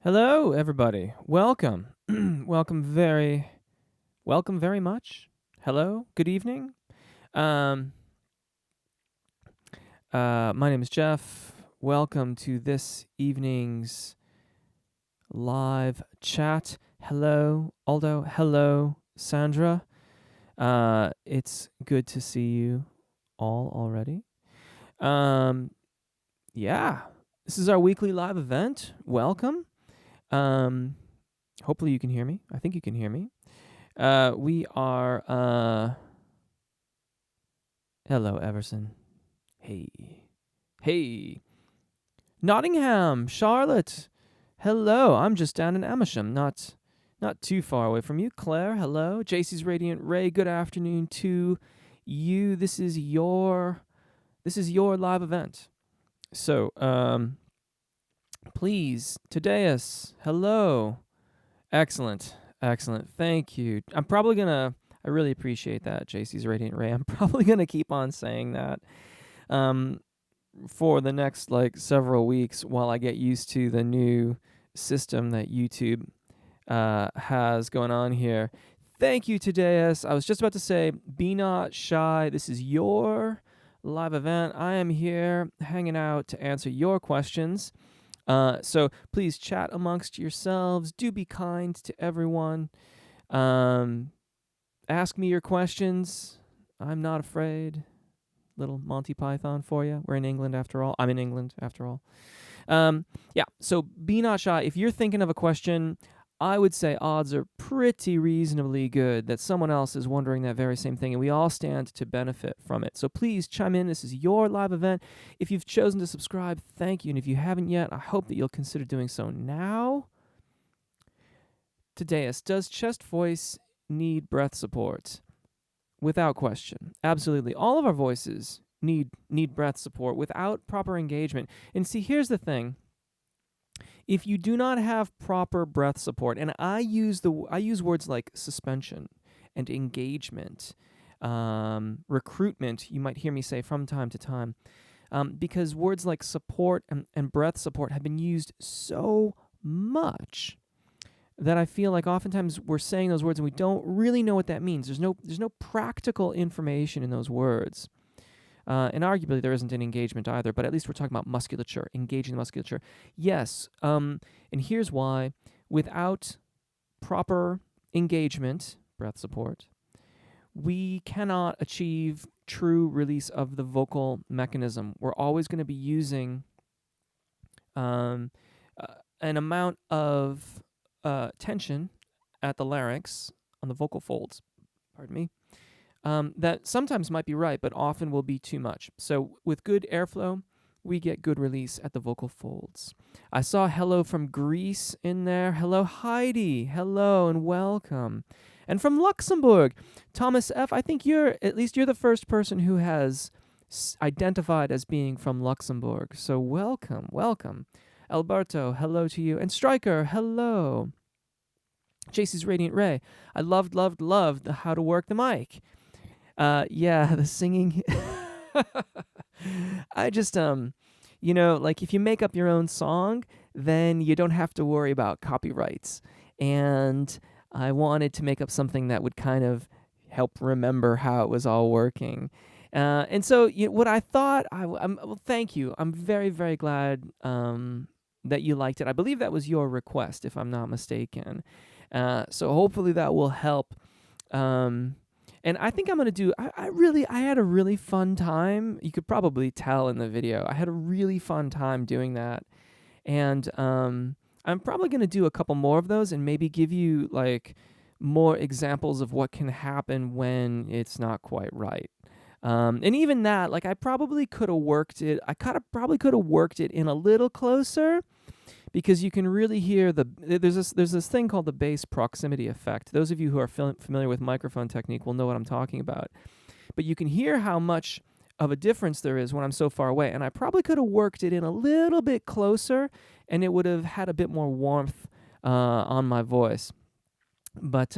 Hello, everybody. Welcome. Welcome very much. Hello. Good evening. Um, my name is Jeff. Welcome to this evening's live chat. Hello, Aldo. Hello, Sandra. It's good to see you all already. Yeah, this is our weekly live event. Welcome. Hopefully you can hear me. I think you can hear me. We are, hello, Everson. Hey. Hey. Nottingham, Charlotte. Hello. I'm just down in Amersham, not too far away from you. Claire, hello. JC's Radiant Ray, good afternoon to you. This is your live event. So, please, Tadeus, hello. Excellent. Thank you. I really appreciate that, JC's Radiant Ray. I'm probably going to keep on saying that for the next several weeks while I get used to the new system that YouTube has going on here. Thank you, Tadeus. I was just about to say, be not shy. This is your live event. I am here hanging out to answer your questions. So please chat amongst yourselves. Do be kind to everyone. Ask me your questions. I'm not afraid. Little Monty Python for you. We're in England after all. I'm in England after all. Yeah, so be not shy. If you're thinking of a question, I would say odds are pretty reasonably good that someone else is wondering that very same thing, and we all stand to benefit from it. So please chime in. This is your live event. If you've chosen to subscribe, thank you. And if you haven't yet, I hope that you'll consider doing so now. Tadeus, does chest voice need breath support? Without question. Absolutely. All of our voices need breath support without proper engagement. And see, here's the thing. If you do not have proper breath support, and I use words like suspension and engagement, recruitment, you might hear me say from time to time, because words like support and breath support have been used so much that I feel like oftentimes we're saying those words and we don't really know what that means. There's no practical information in those words. And arguably there isn't an engagement either, but at least we're talking about musculature, engaging the musculature. Yes, and here's why. Without proper engagement, breath support, we cannot achieve true release of the vocal mechanism. We're always going to be using an amount of tension at the larynx on the vocal folds, pardon me, that sometimes might be right, but often will be too much. So with good airflow, we get good release at the vocal folds. I saw hello from Greece in there. Hello, Heidi. Hello and welcome. And from Luxembourg, Thomas F., I think you're the first person who has identified as being from Luxembourg. So welcome. Alberto, hello to you. And Stryker, hello. JC's Radiant Ray, I loved the how to work the mic. Yeah, the singing. I just, if you make up your own song, then you don't have to worry about copyrights. And I wanted to make up something that would kind of help remember how it was all working. And so what I thought, well, thank you. I'm very, very glad that you liked it. I believe that was your request, if I'm not mistaken. So hopefully that will help. And I think I'm going to do, I had a really fun time. You could probably tell in the video. I had a really fun time doing that. And I'm probably going to do a couple more of those and maybe give you more examples of what can happen when it's not quite right. And even that, I probably could have worked it. I probably could have worked it in a little closer, because you can really hear there's this thing called the bass proximity effect. Those of you who are familiar with microphone technique will know what I'm talking about. But you can hear how much of a difference there is when I'm so far away. And I probably could have worked it in a little bit closer, and it would have had a bit more warmth on my voice. But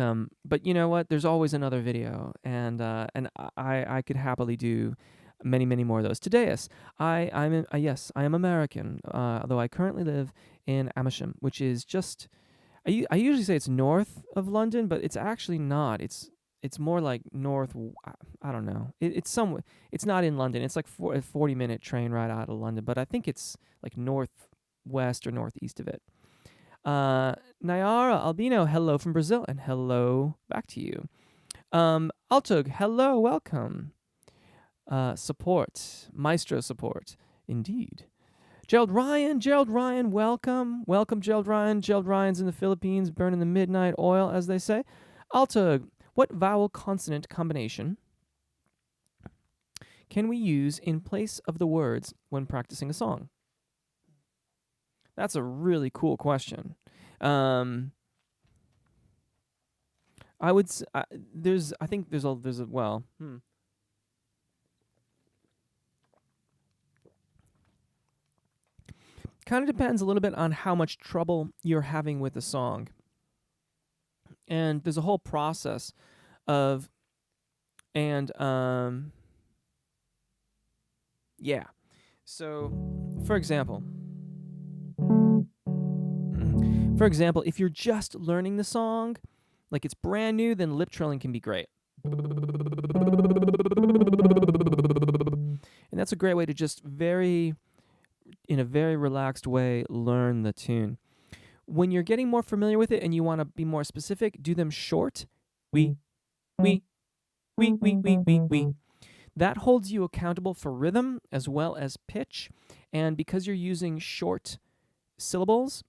you know what? There's always another video, and I could happily do many many more of those. Today, yes, I am American, although I currently live in Amersham, which is just I usually say it's north of London, but it's actually not. It's more like north. I don't know. It's somewhere. It's not in London. It's like a 40-minute train ride out of London, but I think it's like northwest or northeast of it. Nayara Albino, hello from Brazil, and hello back to you. Altug, hello, welcome. Support, Maestro support, indeed. Gerald Ryan, welcome. Welcome, Gerald Ryan. Gerald Ryan's in the Philippines, burning the midnight oil, as they say. Altug, what vowel consonant combination can we use in place of the words when practicing a song? That's a really cool question. I would. I think there's a. Well. Kind of depends a little bit on how much trouble you're having with the song. And there's a whole process of. And yeah. So, for example, if you're just learning the song, like it's brand new, then lip trilling can be great. And that's a great way to just in a very relaxed way, learn the tune. When you're getting more familiar with it and you want to be more specific, do them short. We. That holds you accountable for rhythm as well as pitch. And because you're using short syllables,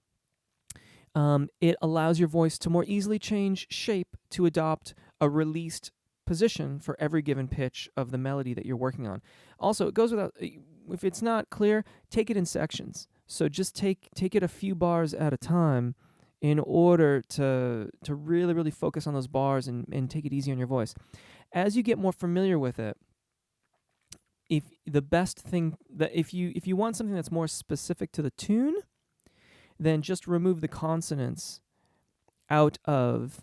it allows your voice to more easily change shape to adopt a released position for every given pitch of the melody that you're working on. Also, it goes without, if it's not clear, take it in sections. So just take it a few bars at a time in order to really, really focus on those bars and take it easy on your voice. As you get more familiar with it, if you want something that's more specific to the tune, then just remove the consonants out of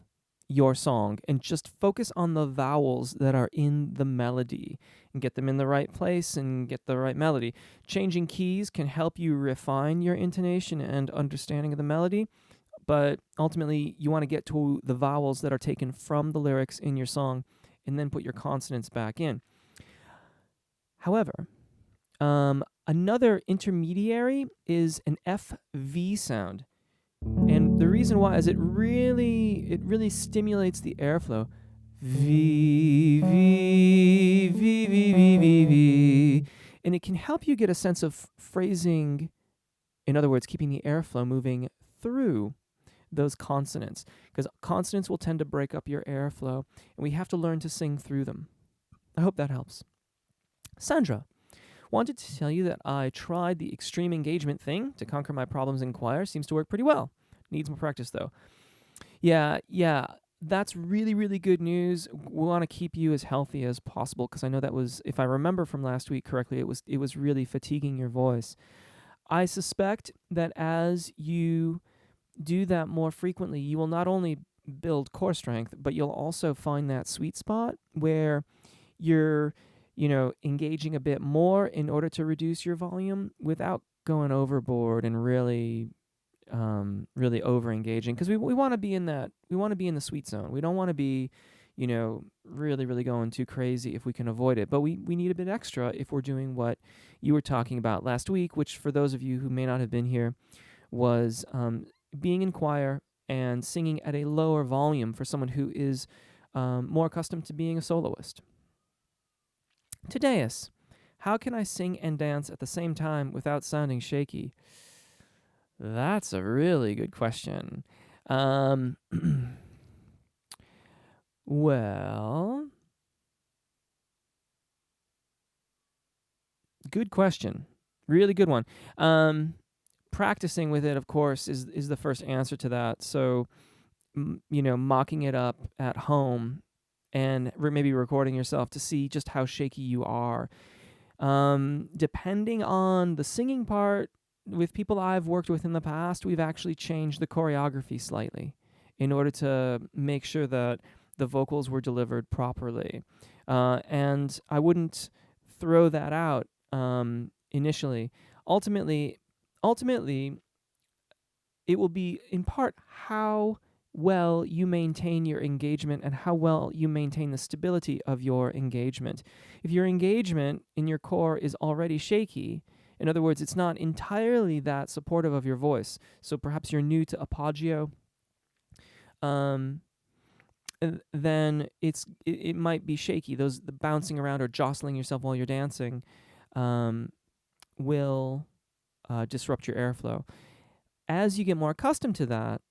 your song and just focus on the vowels that are in the melody and get them in the right place and get the right melody. Changing keys can help you refine your intonation and understanding of the melody, but ultimately you want to get to the vowels that are taken from the lyrics in your song and then put your consonants back in. However, another intermediary is an FV sound. And the reason why is it really stimulates the airflow. V, V, V, V, V, V, V. And it can help you get a sense of phrasing, in other words, keeping the airflow moving through those consonants. Because consonants will tend to break up your airflow, and we have to learn to sing through them. I hope that helps. Sandra, wanted to tell you that I tried the extreme engagement thing to conquer my problems in choir. Seems to work pretty well. Needs more practice, though. Yeah, that's really, really good news. We want to keep you as healthy as possible because I know that was, if I remember from last week correctly, it was really fatiguing your voice. I suspect that as you do that more frequently, you will not only build core strength, but you'll also find that sweet spot where you're engaging a bit more in order to reduce your volume without going overboard and really over engaging. Because we want to be in the sweet zone. We don't want to be, really, really going too crazy if we can avoid it. But we need a bit extra if we're doing what you were talking about last week, which for those of you who may not have been here was being in choir and singing at a lower volume for someone who is more accustomed to being a soloist. Tadeus, how can I sing and dance at the same time without sounding shaky? That's a really good question. Well, good question. Really good one. Practicing with it, of course, is the first answer to that. So, mocking it up at home and maybe recording yourself to see just how shaky you are. Depending on the singing part, with people I've worked with in the past, we've actually changed the choreography slightly in order to make sure that the vocals were delivered properly. And I wouldn't throw that out initially. Ultimately, it will be in part how well you maintain your engagement and how well you maintain the stability of your engagement. If your engagement in your core is already shaky, in other words, it's not entirely that supportive of your voice, so perhaps you're new to appoggio, then it might be shaky. The bouncing around or jostling yourself while you're dancing will disrupt your airflow. As you get more accustomed to that,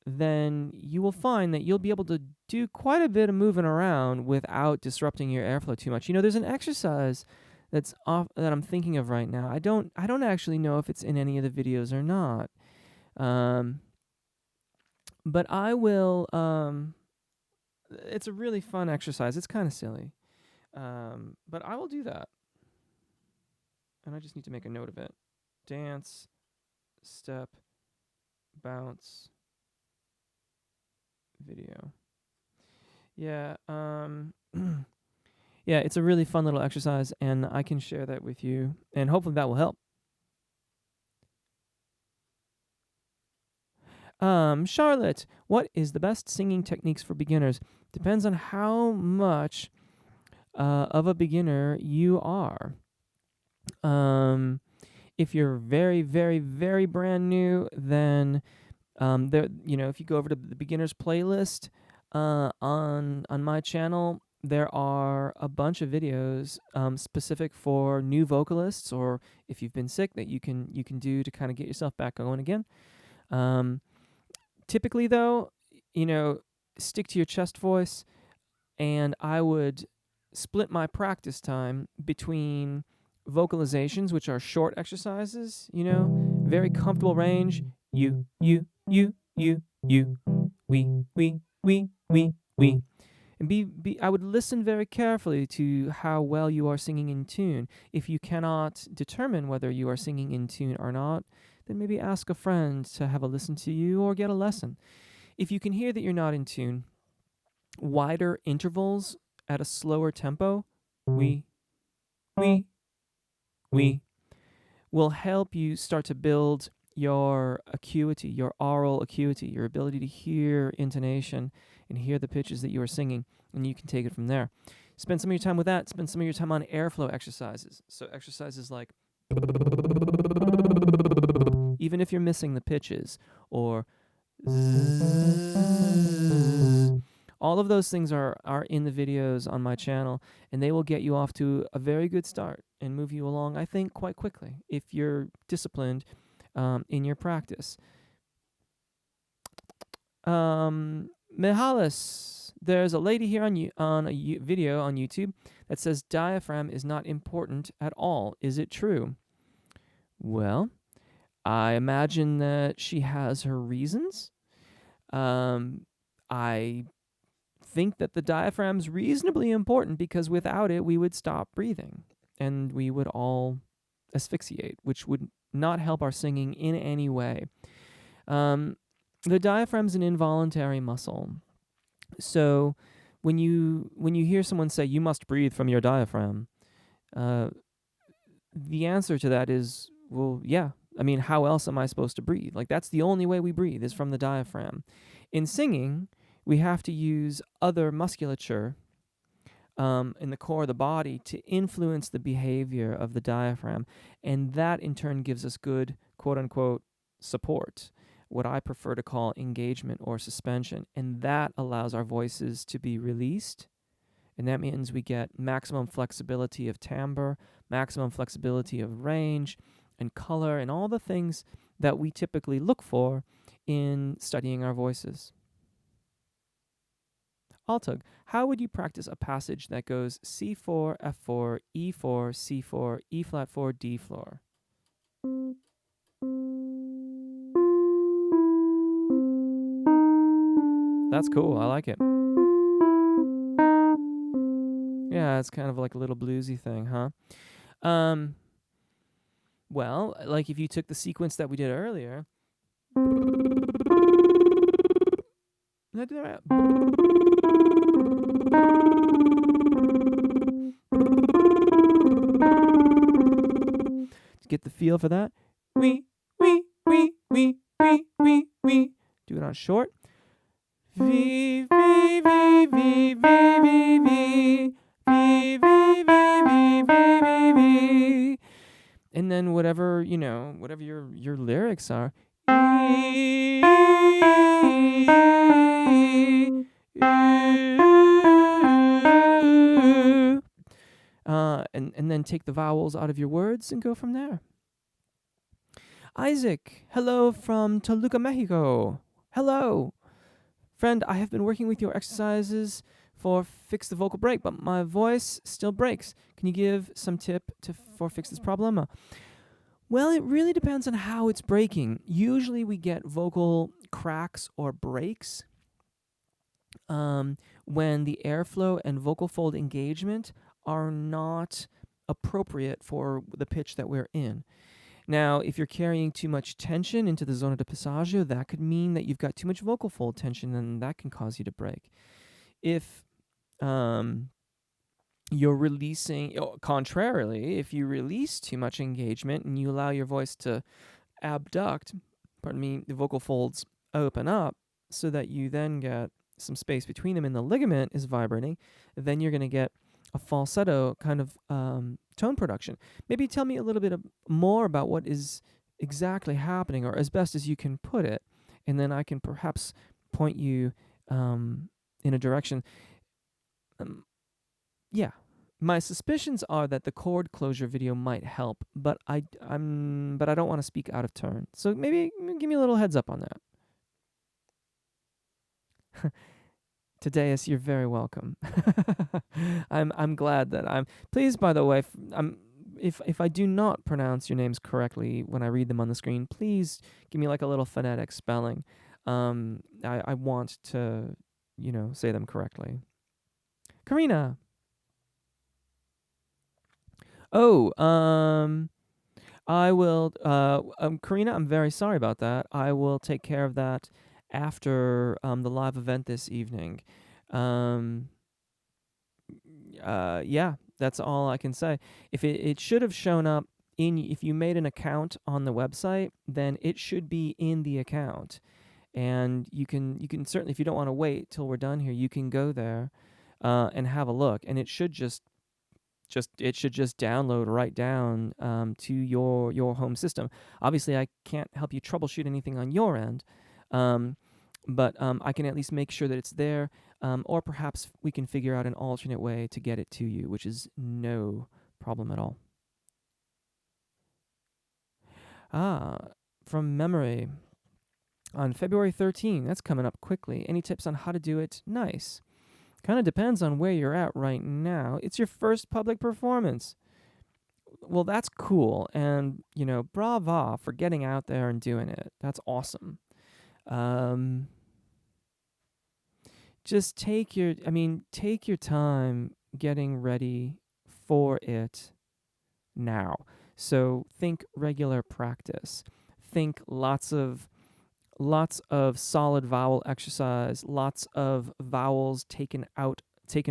then you will find that you'll be able to do quite a bit of moving around without disrupting your airflow too much. There's an exercise that I'm thinking of right now. I don't actually know if it's in any of the videos or not. But I will it's a really fun exercise. It's kind of silly. But I will do that. And I just need to make a note of it. Dance, step, bounce, video. Yeah, yeah, it's a really fun little exercise, and I can share that with you, and hopefully that will help. Charlotte, what is the best singing techniques for beginners? Depends on how much of a beginner you are. If you're very, very, very brand new, then if you go over to the beginners playlist on my channel, there are a bunch of videos specific for new vocalists, or if you've been sick, that you can do to kind of get yourself back going again. Typically, though, stick to your chest voice, and I would split my practice time between vocalizations, which are short exercises, very comfortable range. You, we. And I would listen very carefully to how well you are singing in tune. If you cannot determine whether you are singing in tune or not, then maybe ask a friend to have a listen to you or get a lesson. If you can hear that you're not in tune, wider intervals at a slower tempo, we, will help you start to build your acuity, your aural acuity, your ability to hear intonation and hear the pitches that you are singing, and you can take it from there. Spend some of your time with that. Spend some of your time on airflow exercises. So exercises like, even if you're missing the pitches, or all of those things are in the videos on my channel, and they will get you off to a very good start and move you along, I think, quite quickly if you're disciplined in your practice. Mihalis, there's a lady here on a video on YouTube that says diaphragm is not important at all. Is it true? Well, I imagine that she has her reasons. I think that the diaphragm's reasonably important because without it, we would stop breathing and we would all asphyxiate, which would not help our singing in any way. The diaphragm's an involuntary muscle. So when you hear someone say, you must breathe from your diaphragm, the answer to that is, well, yeah. I mean, how else am I supposed to breathe? Like, that's the only way we breathe is from the diaphragm. In singing, we have to use other musculature in the core of the body to influence the behavior of the diaphragm. And that, in turn, gives us good, quote-unquote, support, what I prefer to call engagement or suspension. And that allows our voices to be released. And that means we get maximum flexibility of timbre, maximum flexibility of range and color, and all the things that we typically look for in studying our voices. Altug, how would you practice a passage that goes C4, F4, E4, C4, E flat 4, D floor? That's cool. I like it. Yeah, it's kind of like a little bluesy thing, huh? Well, like if you took the sequence that we did earlier, Did I do that right? To get the feel for that. We. Do it on short. V, V, V, V, V, V, V. V, V, V, V, V, V. And then whatever, whatever your lyrics are. And then take the vowels out of your words and go from there. Isaac, hello from Toluca, Mexico. Hello. Friend, I have been working with your exercises for fix the vocal break, but my voice still breaks. Can you give some tip for fix this problem? Well, it really depends on how it's breaking. Usually we get vocal cracks or breaks when the airflow and vocal fold engagement are not appropriate for the pitch that we're in. Now, if you're carrying too much tension into the zona de passaggio, that could mean that you've got too much vocal fold tension, and that can cause you to break. If you're releasing, contrarily, if you release too much engagement and you allow your voice to abduct, the vocal folds open up so that you then get some space between them and the ligament is vibrating, then you're going to get a falsetto kind of tone production. Maybe tell me a little bit more about what is exactly happening, or as best as you can put it, and then I can perhaps point you in a direction. Yeah, my suspicions are that the chord closure video might help, but I don't want to speak out of turn. So maybe give me a little heads up on that. Tadeus, you're very welcome. I'm glad that I'm pleased. By the way, if I do not pronounce your names correctly when I read them on the screen, please give me like a little phonetic spelling. I want to, say them correctly. Karina. Oh, I will. Karina, I'm very sorry about that. I will take care of that after the live event this evening. Yeah, that's all I can say. If it should have shown up if you made an account on the website, then it should be in the account, and you can certainly, if you don't want to wait till we're done here, you can go there and have a look, and it should just download right down to your home system. Obviously, I can't help you troubleshoot anything on your end, but I can at least make sure that it's there, or perhaps we can figure out an alternate way to get it to you, which is no problem at all. From memory, on February 13, that's coming up quickly. Any tips on how to do it? Nice. Kind of depends on where you're at right now. It's your first public performance. Well, that's cool. And, brava for getting out there and doing it. That's awesome. Just take your time getting ready for it now. So think regular practice. Think lots of solid vowel exercise, lots of vowels taken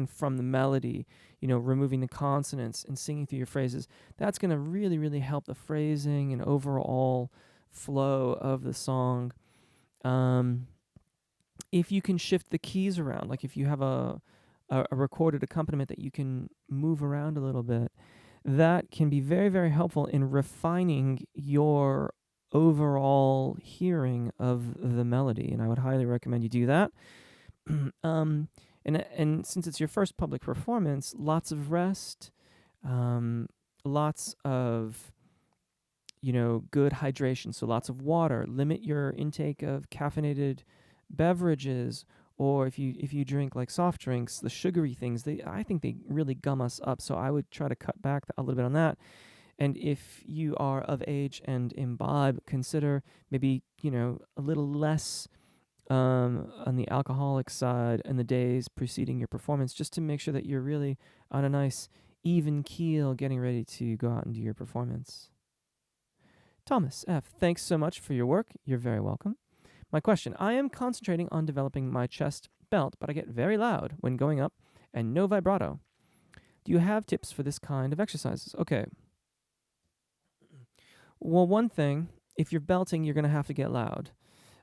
from the melody, removing the consonants and singing through your phrases. That's going to really, really help the phrasing and overall flow of the song. If you can shift the keys around, like if you have a recorded accompaniment that you can move around a little bit, that can be very, very helpful in refining your overall hearing of the melody, and I would highly recommend you do that. And since it's your first public performance, lots of rest, lots of good hydration, so lots of water. Limit your intake of caffeinated beverages, or if you drink like soft drinks, the sugary things, I think they really gum us up, so I would try to cut back a little bit on that. And if you are of age and imbibe, consider maybe, a little less on the alcoholic side in the days preceding your performance, just to make sure that you're really on a nice even keel getting ready to go out and do your performance. Thomas F., thanks so much for your work. You're very welcome. My question: I am concentrating on developing my chest belt, but I get very loud when going up and no vibrato. Do you have tips for this kind of exercises? Okay. Well, one thing, if you're belting, you're going to have to get loud.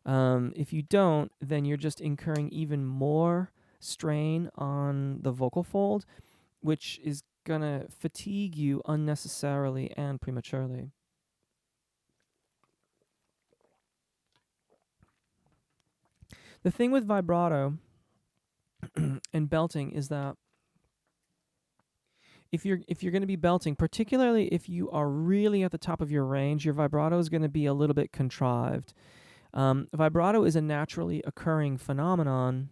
If you don't, then you're just incurring even more strain on the vocal fold, which is going to fatigue you unnecessarily and prematurely. The thing with vibrato and belting is that if you're going to be belting, particularly if you are really at the top of your range, your vibrato is going to be a little bit contrived. Vibrato is a naturally occurring phenomenon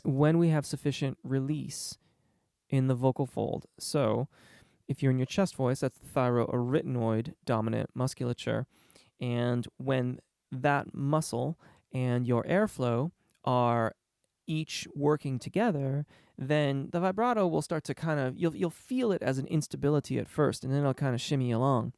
when we have sufficient release in the vocal fold. So, if you're in your chest voice, that's the thyroarytenoid dominant musculature, and when that muscle and your airflow are each working together, then the vibrato will start to kind of you'll feel it as an instability at first, and then it'll kind of shimmy along.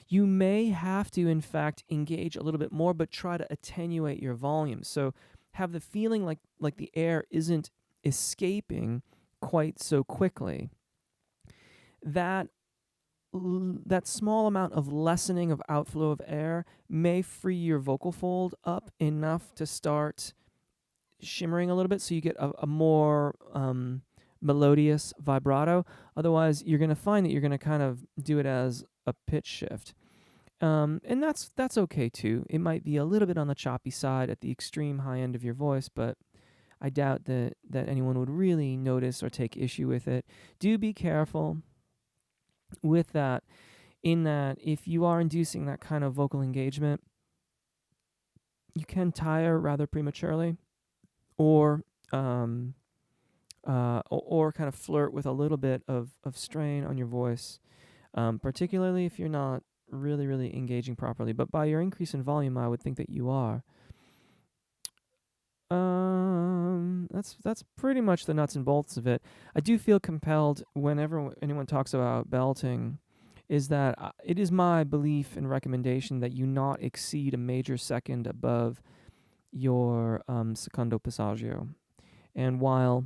You may have to, in fact, engage a little bit more, but try to attenuate your volume. So have the feeling like the air isn't escaping quite so quickly. That small amount of lessening of outflow of air may free your vocal fold up enough to start shimmering a little bit, so you get a more melodious vibrato. Otherwise, you're going to find that you're going to kind of do it as a pitch shift. And that's okay too. It might be a little bit on the choppy side at the extreme high end of your voice, but I doubt that anyone would really notice or take issue with it. Do be careful with that, in that if you are inducing that kind of vocal engagement, you can tire rather prematurely, or kind of flirt with a little bit of strain on your voice, particularly if you're not really engaging properly. But by your increase in volume, I would think that you are. That's pretty much the nuts and bolts of it. I do feel compelled whenever anyone talks about belting, is that it is my belief and recommendation that you not exceed a major second above your secondo passaggio. And while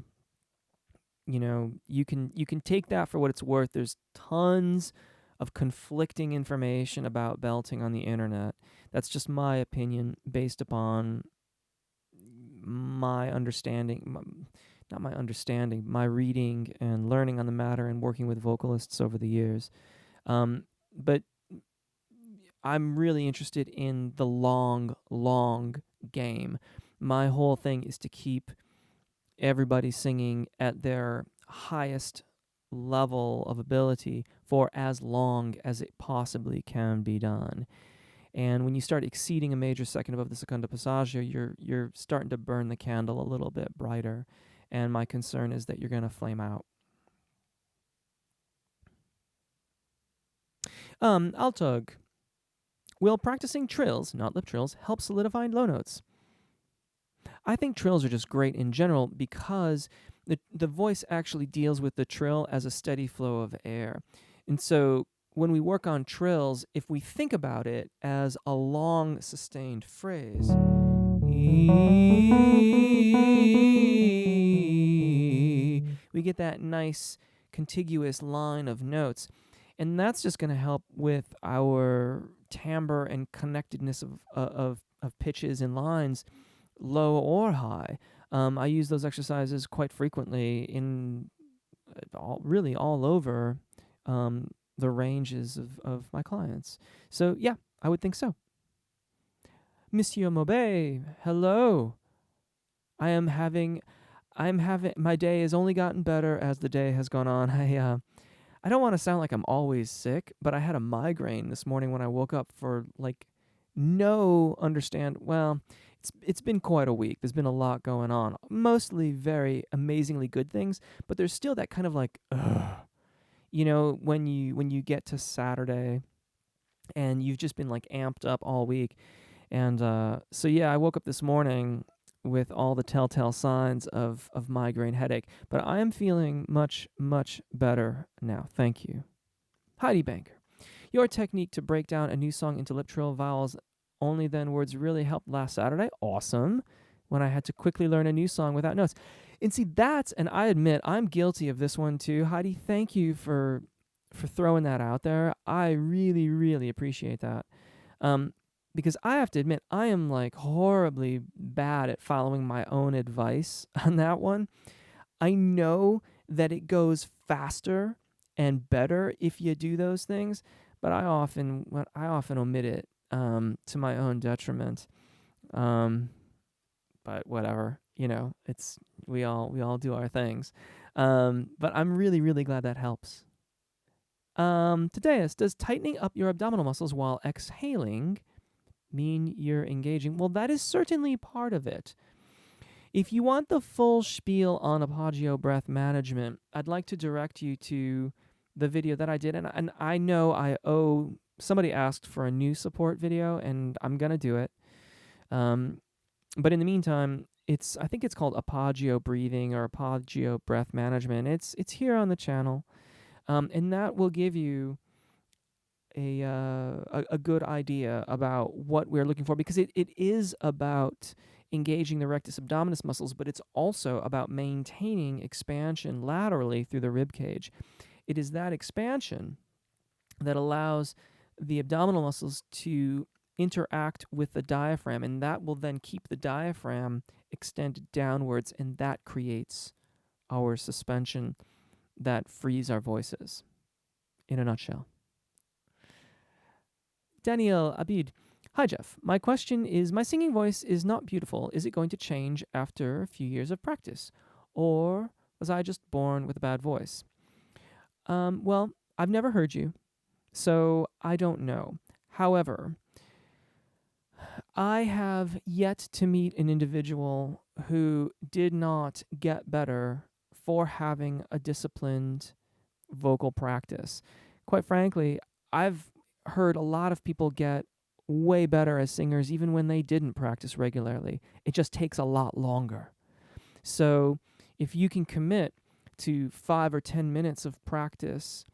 you can take that for what it's worth, there's tons of conflicting information about belting on the internet. That's just my opinion based upon my understanding, not my understanding, my reading and learning on the matter and working with vocalists over the years. But I'm really interested in the long game. My whole thing is to keep everybody singing at their highest level of ability for as long as it possibly can be done. And when you start exceeding a major second above the secondo passaggio, you're starting to burn the candle a little bit brighter. And my concern is that you're going to flame out. Altug. Will practicing trills, not lip trills, help solidify low notes? I think trills are just great in general because the voice actually deals with the trill as a steady flow of air. And so when we work on trills, if we think about it as a long sustained phrase, we get that nice contiguous line of notes. And that's just going to help with our timbre and connectedness of pitches and lines, low or high. I use those exercises quite frequently in all over the ranges of my clients. So yeah, I would think so. Monsieur Maubet, hello. I'm having my day has only gotten better as the day has gone on. I don't want to sound like I'm always sick, but I had a migraine this morning when I woke up for it's been quite a week. There's been a lot going on. Mostly very amazingly good things, but there's still that kind of when you get to Saturday and you've just been amped up all week. And so yeah, I woke up this morning with all the telltale signs of migraine headache, but I am feeling much, much better now. Thank you. Heidi Banker. Your technique to break down a new song into lip trill vowels Only Then words really helped last Saturday. Awesome. When I had to quickly learn a new song without notes. And see, and I admit I'm guilty of this one too. Heidi, thank you for throwing that out there. I really, really appreciate that. Because I have to admit, I am like horribly bad at following my own advice on that one. I know that it goes faster and better if you do those things, but I often omit it to my own detriment. But whatever, it's we all do our things. But I'm really, really glad that helps. Tadeus, does tightening up your abdominal muscles while exhaling mean you're engaging? Well, that is certainly part of it. If you want the full spiel on Apagio breath management, I'd like to direct you to the video that I did. And I know somebody asked for a new support video, and I'm going to do it. But in the meantime, I think it's called Apagio breathing or Apagio breath management. It's here on the channel. And that will give you a good idea about what we're looking for, because it is about engaging the rectus abdominis muscles, but it's also about maintaining expansion laterally through the rib cage. It is that expansion that allows the abdominal muscles to interact with the diaphragm, and that will then keep the diaphragm extended downwards, and that creates our suspension that frees our voices, in a nutshell. Daniel Abid. Hi, Jeff. My question is, my singing voice is not beautiful. Is it going to change after a few years of practice? Or was I just born with a bad voice? Well, I've never heard you, so I don't know. However, I have yet to meet an individual who did not get better for having a disciplined vocal practice. Quite frankly, I've heard a lot of people get way better as singers even when they didn't practice regularly. It just takes a lot longer. So if you can commit to 5 or 10 minutes of practice,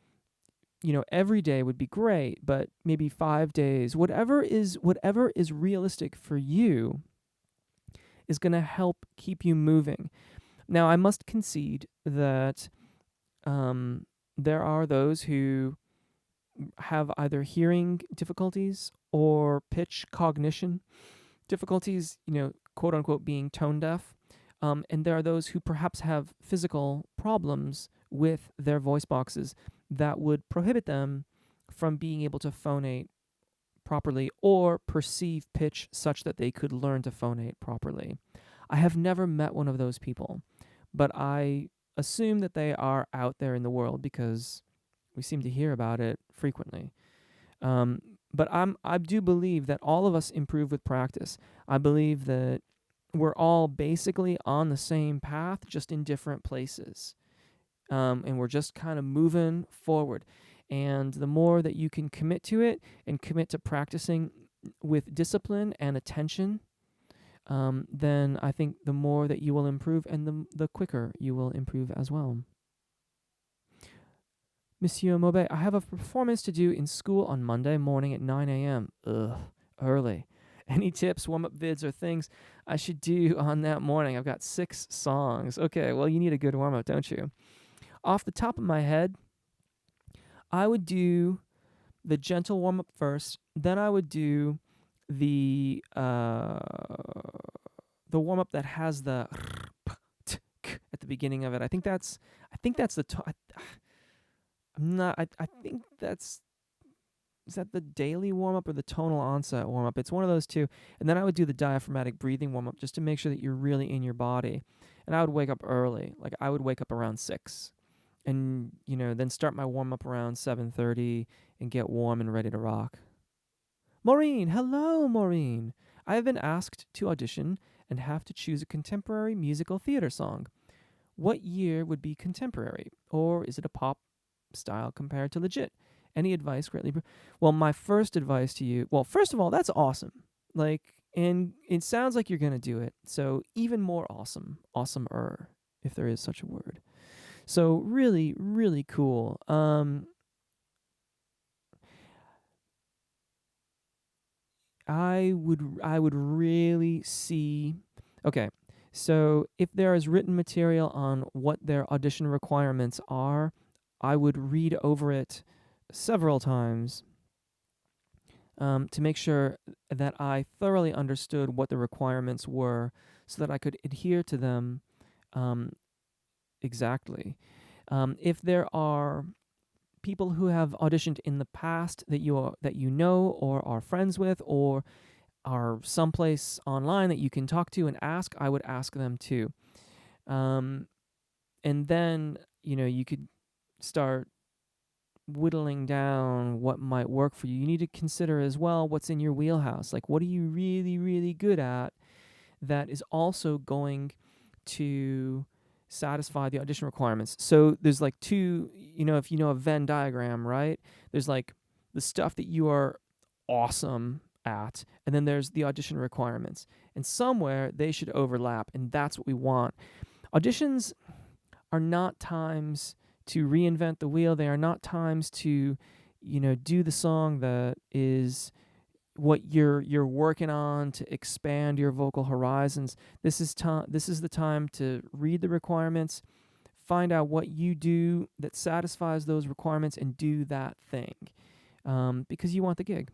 every day would be great, but maybe 5 days, whatever is realistic for you is going to help keep you moving. Now, I must concede that there are those who have either hearing difficulties or pitch cognition difficulties, quote unquote, being tone deaf. And there are those who perhaps have physical problems with their voice boxes that would prohibit them from being able to phonate properly or perceive pitch such that they could learn to phonate properly. I have never met one of those people, but I assume that they are out there in the world because we seem to hear about it frequently. But I do believe that all of us improve with practice. I believe that we're all basically on the same path, just in different places. And we're just kind of moving forward. And the more that you can commit to it and commit to practicing with discipline and attention, then I think the more that you will improve, and the quicker you will improve as well. Monsieur Maubet, I have a performance to do in school on Monday morning at 9 a.m. Ugh, early. Any tips, warm-up vids, or things I should do on that morning? I've got 6 songs. Okay, well, you need a good warm-up, don't you? Off the top of my head, I would do the gentle warm-up first. Then I would do the warm-up that has the at the beginning of it. I think that's the I'm not. I think is that the daily warm-up or the tonal onset warm-up? It's one of those two. And then I would do the diaphragmatic breathing warm-up just to make sure that you're really in your body. And I would wake up early. Like I would wake up around 6. And, then start my warm-up around 7:30 and get warm and ready to rock. Maureen, hello, Maureen. I have been asked to audition and have to choose a contemporary musical theater song. What year would be contemporary? Or is it a pop style compared to legit? Any advice greatly? Well, my first advice to you, first of all, that's awesome. And it sounds like you're going to do it. So even more awesome, awesomer, if there is such a word. So really, really cool. I would really see. Okay, so if there is written material on what their audition requirements are, I would read over it several times to make sure that I thoroughly understood what the requirements were, so that I could adhere to them um, exactly. If there are people who have auditioned in the past that you know or are friends with, or are someplace online that you can talk to and ask, I would ask them too. And then, you could start whittling down what might work for you. You need to consider as well what's in your wheelhouse. Like, what are you really, really good at that is also going to satisfy the audition requirements? So there's like two, if you know a Venn diagram, right? There's like the stuff that you are awesome at, and then there's the audition requirements. And somewhere they should overlap, and that's what we want. Auditions are not times to reinvent the wheel. They are not times to, do the song that is what you're working on to expand your vocal horizons. This is the time to read the requirements, find out what you do that satisfies those requirements, and do that thing, because you want the gig.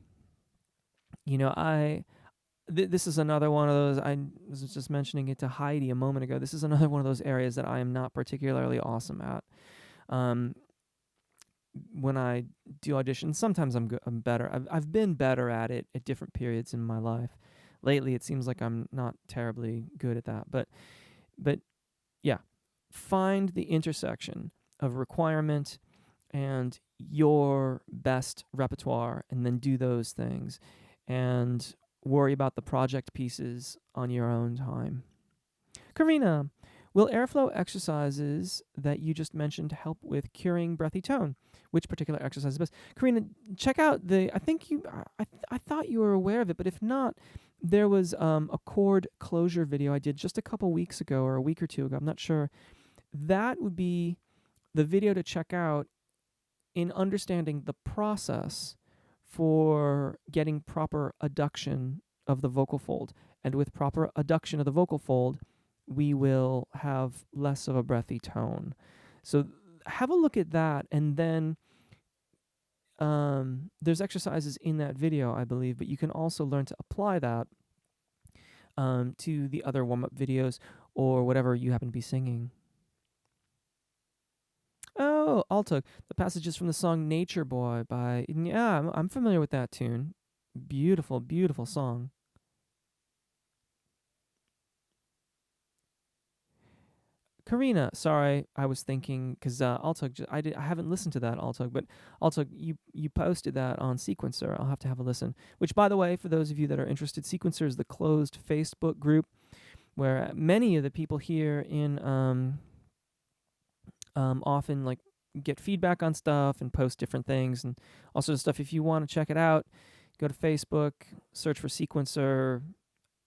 This is another one of those. I was just mentioning it to Heidi a moment ago. This is another one of those areas that I am not particularly awesome at. When I do auditions, sometimes I'm better. I've been better at it at different periods in my life. Lately, it seems like I'm not terribly good at that. But yeah, find the intersection of requirement and your best repertoire, and then do those things, and worry about the project pieces on your own time. Karina, will airflow exercises that you just mentioned help with curing breathy tone? Which particular exercise is best? Karina, check out I think I thought you were aware of it, but if not, there was a chord closure video I did just a couple weeks ago, or a week or two ago. I'm not sure. That would be the video to check out in understanding the process for getting proper adduction of the vocal fold. And with proper adduction of the vocal fold, we will have less of a breathy tone. So have a look at that, and then there's exercises in that video, I believe, but you can also learn to apply that to the other warm-up videos or whatever you happen to be singing. Oh, Alto, the passages from the song Nature Boy by... Yeah, I'm familiar with that tune. Beautiful, beautiful song. Karina, sorry, I was thinking, because Altug, I haven't listened to that Altug, but Altug, you posted that on Sequencer. I'll have to have a listen. Which, by the way, for those of you that are interested, Sequencer is the closed Facebook group where many of the people here in often like get feedback on stuff and post different things and all sorts of stuff. If you want to check it out, go to Facebook, search for Sequencer.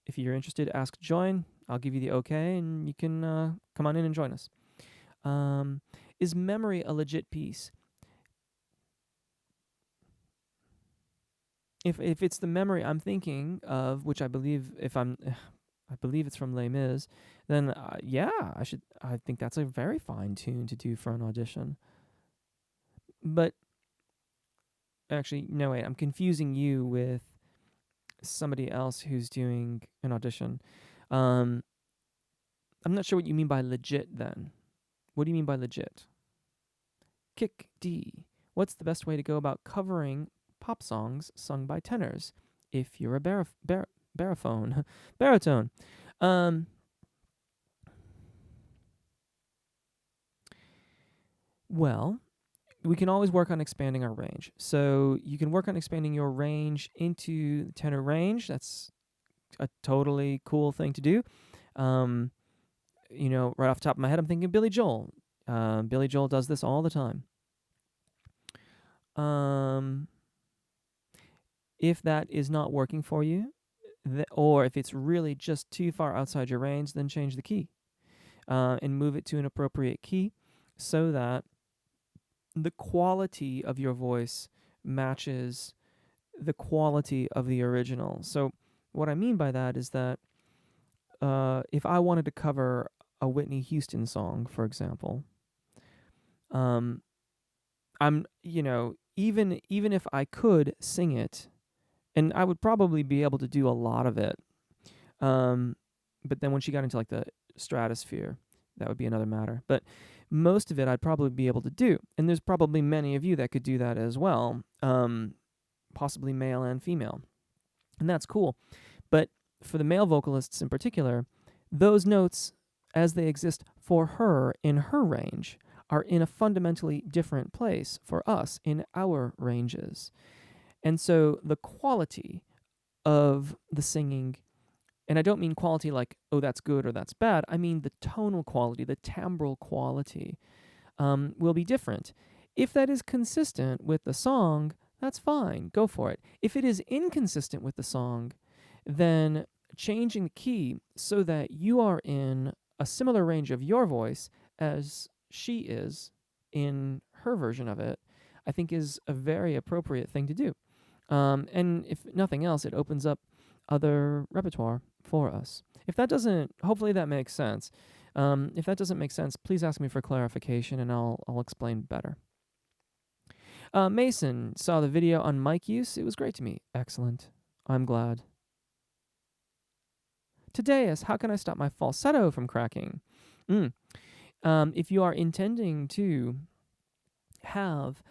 If you're interested, ask to join. I'll give you the okay, and you can come on in and join us. Is memory a legit piece? If it's the memory I'm thinking of, which I believe I believe it's from Les Mis, then yeah, I think that's a very fine tune to do for an audition. But actually, no, wait, I'm confusing you with somebody else who's doing an audition. I'm not sure what you mean by legit then. What do you mean by legit? Kick D. What's the best way to go about covering pop songs sung by tenors if you're a baritone? Baritone. Well, we can always work on expanding our range. So you can work on expanding your range into the tenor range. That's a totally cool thing to do. Right off the top of my head, I'm thinking Billy Joel. Billy Joel does this all the time. If that is not working for you, or if it's really just too far outside your range, then change the key and move it to an appropriate key so that the quality of your voice matches the quality of the original. So what I mean by that is that if I wanted to cover a Whitney Houston song, for example, um, I'm even if I could sing it, and I would probably be able to do a lot of it. But then when she got into like the stratosphere, that would be another matter. But most of it I'd probably be able to do. And there's probably many of you that could do that as well, possibly male and female. And that's cool. But for the male vocalists in particular, those notes, as they exist for her in her range, are in a fundamentally different place for us in our ranges. And so the quality of the singing, and I don't mean quality like, oh, that's good or that's bad. I mean the tonal quality, the timbral quality will be different. If that is consistent with the song, that's fine. Go for it. If it is inconsistent with the song, then changing the key so that you are in a similar range of your voice as she is in her version of it, I think is a very appropriate thing to do. And if nothing else, it opens up other repertoire for us. If that doesn't, hopefully that makes sense. If that doesn't make sense, please ask me for clarification and I'll explain better. Mason saw the video on mic use. It was great to me. Excellent. I'm glad. Tadeus, how can I stop my falsetto from cracking? If you are intending to have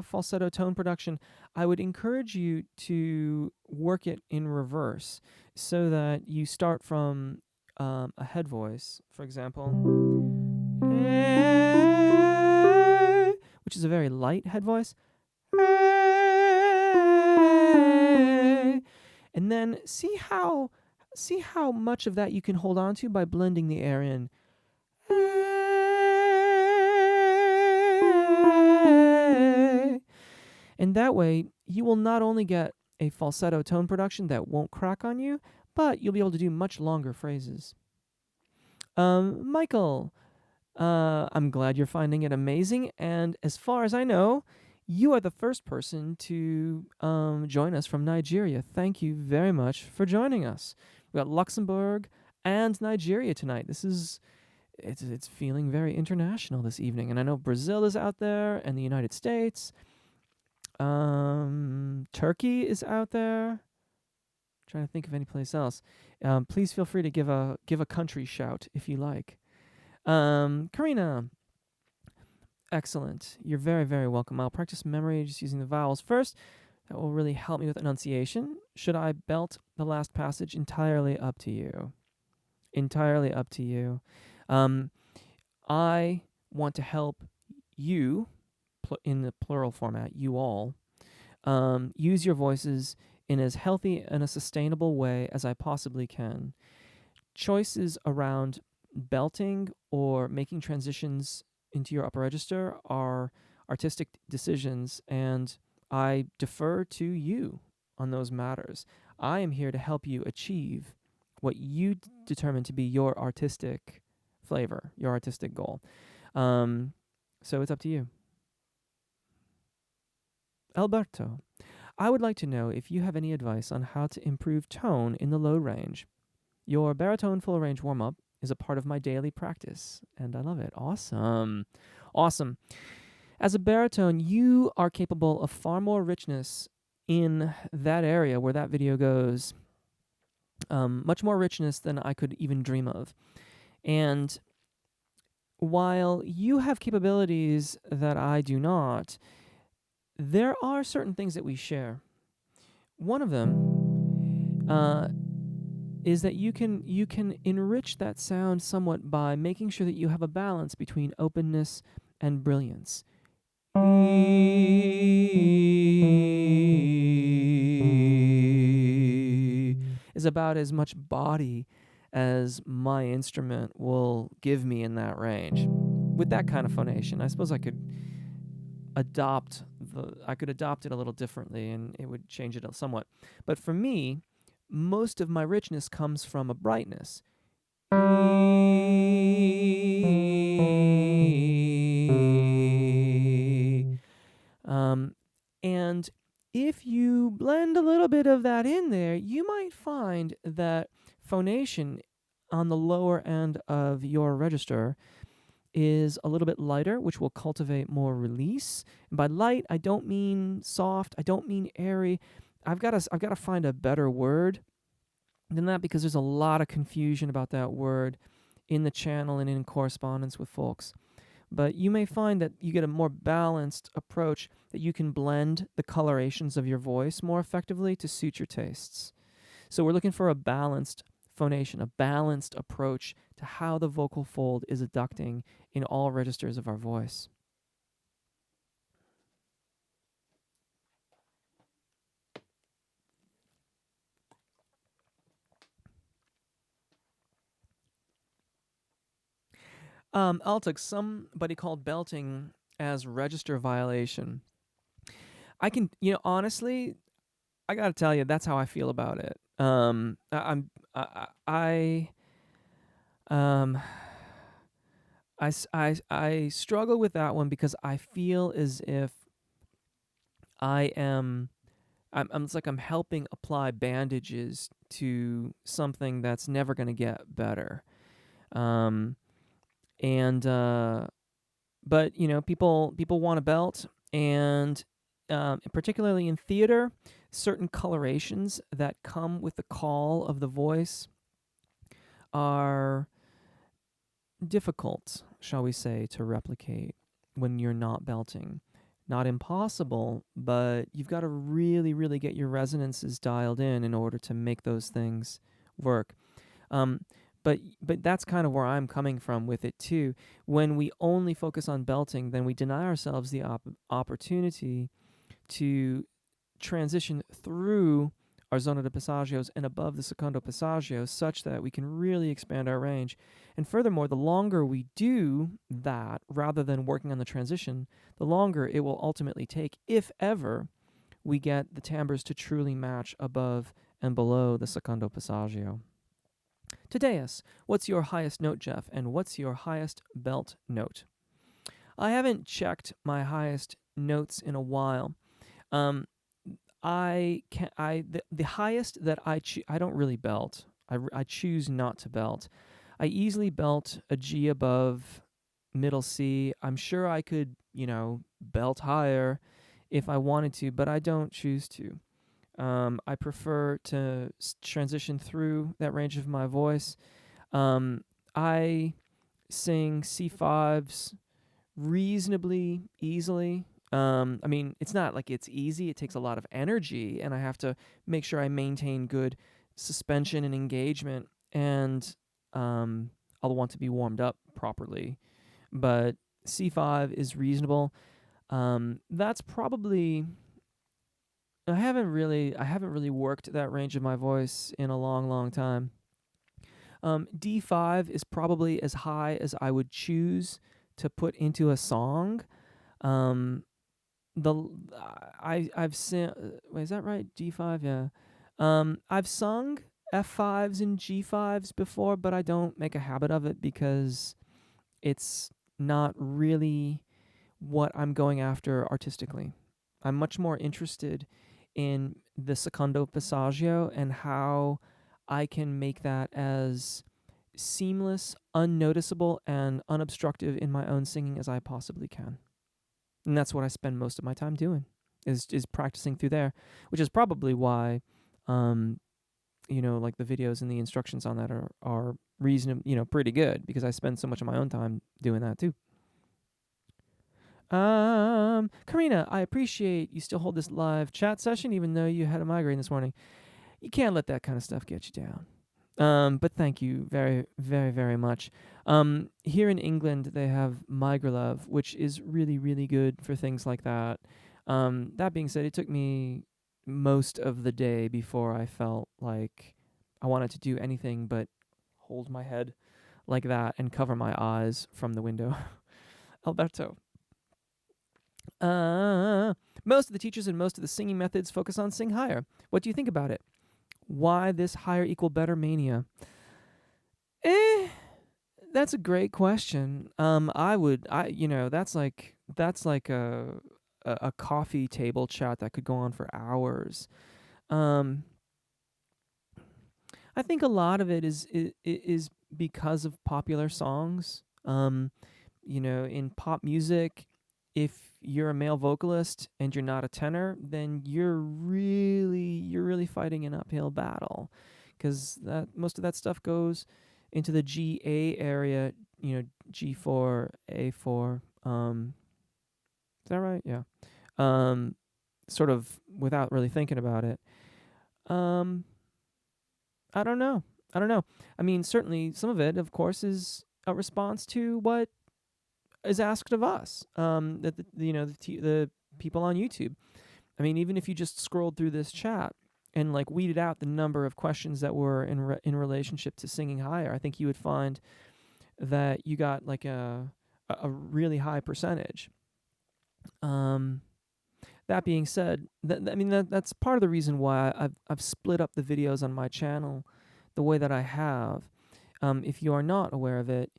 falsetto tone production, I would encourage you to work it in reverse so that you start from a head voice, for example, which is a very light head voice. And then see how much of that you can hold on to by blending the air in. And that way, you will not only get a falsetto tone production that won't crack on you, but you'll be able to do much longer phrases. Michael, I'm glad you're finding it amazing. And as far as I know, you are the first person to join us from Nigeria. Thank you very much for joining us. We got Luxembourg and Nigeria tonight. It's feeling very international this evening. And I know Brazil is out there and the United States. Turkey is out there. Trying to think of any place else. Please feel free to give a country shout if you like. Karina, excellent. You're very, very welcome. I'll practice memory just using the vowels first. That will really help me with enunciation. Should I belt the last passage? Entirely up to you. Entirely up to you. I want to help you, in the plural format, you all, use your voices in as healthy and a sustainable way as I possibly can. Choices around belting or making transitions into your upper register are artistic decisions, and I defer to you on those matters. I am here to help you achieve what you determine to be your artistic flavor, your artistic goal. So it's up to you. Alberto, I would like to know if you have any advice on how to improve tone in the low range. Your baritone full range warm-up is a part of my daily practice, and I love it. Awesome. Awesome. As a baritone, you are capable of far more richness in that area where that video goes. Much more richness than I could even dream of. And while you have capabilities that I do not, there are certain things that we share. One of them is that you can enrich that sound somewhat by making sure that you have a balance between openness and brilliance. Is about as much body as my instrument will give me in that range. With that kind of phonation, I suppose I could adopt it a little differently and it would change it somewhat. But for me, most of my richness comes from a brightness. Um, and if you blend a little bit of that in there, you might find that phonation on the lower end of your register is a little bit lighter, which will cultivate more release. And by light, I don't mean soft, I don't mean airy. I've got to find a better word than that, because there's a lot of confusion about that word in the channel and in correspondence with folks. But you may find that you get a more balanced approach, that you can blend the colorations of your voice more effectively to suit your tastes. So we're looking for a balanced phonation, a balanced approach to how the vocal fold is adducting in all registers of our voice. I'll take somebody called belting as register violation. I can, honestly, I gotta tell you, that's how I feel about it. I um, I struggle with that one, because I feel as if I am, it's like I'm helping apply bandages to something that's never gonna get better. Um, and but people want a belt, and particularly in theater, certain colorations that come with the call of the voice are difficult, shall we say, to replicate when you're not belting. Not impossible, but you've got to really, really get your resonances dialed in order to make those things work. Um, but that's kind of where I'm coming from with it too. When we only focus on belting, then we deny ourselves the opportunity to transition through our zona de passagios and above the secondo passaggio, such that we can really expand our range. And furthermore, the longer we do that, rather than working on the transition, the longer it will ultimately take, if ever we get the timbres to truly match above and below the secondo passaggio. Tadeus, what's your highest note, Jeff, and what's your highest belt note? I haven't checked my highest notes in a while. Um, the highest that I don't really belt. I choose not to belt. I easily belt a G above middle C. I'm sure I could, belt higher if I wanted to, but I don't choose to. I prefer to transition through that range of my voice. I sing C5s reasonably easily. I mean, it's not like it's easy. It takes a lot of energy, and I have to make sure I maintain good suspension and engagement, and I'll want to be warmed up properly. But C5 is reasonable. That's probably I haven't really worked that range of my voice in a long, long time. D5 is probably as high as I would choose to put into a song. Um, the I've seen. Wait, is that right? D5, yeah. I've sung F5s and G5s before, but I don't make a habit of it, because it's not really what I'm going after artistically. I'm much more interested in the secondo passaggio and how I can make that as seamless, unnoticeable, and unobstructive in my own singing as I possibly can. And that's what I spend most of my time doing, is practicing through there, which is probably why, like the videos and the instructions on that are reasonably, pretty good, because I spend so much of my own time doing that too. Karina, I appreciate you still hold this live chat session even though you had a migraine this morning. You can't let that kind of stuff get you down. But thank you very, very, very much. Here in England, they have Migralove, which is really, really good for things like that. That being said, it took me most of the day before I felt like I wanted to do anything but hold my head like that and cover my eyes from the window. Alberto. Most of the teachers and most of the singing methods focus on sing higher. What do you think about it? Why this higher equal better mania? That's a great question. That's like a a coffee table chat that could go on for hours. Um, I think a lot of it is because of popular songs. In pop music, if you're a male vocalist and you're not a tenor, then you're really fighting an uphill battle, because that most of that stuff goes into the G-A area. G4, A4. Is that right? Yeah. Sort of without really thinking about it. Um, I don't know. I don't know. I mean, certainly some of it, of course, is a response to what is asked of us. The people on YouTube. I mean, even if you just scrolled through this chat and like weeded out the number of questions that were in relationship to singing higher, I think you would find that you got like a really high percentage. That being said, that's part of the reason why I've split up the videos on my channel the way that I have. If you are not aware of it,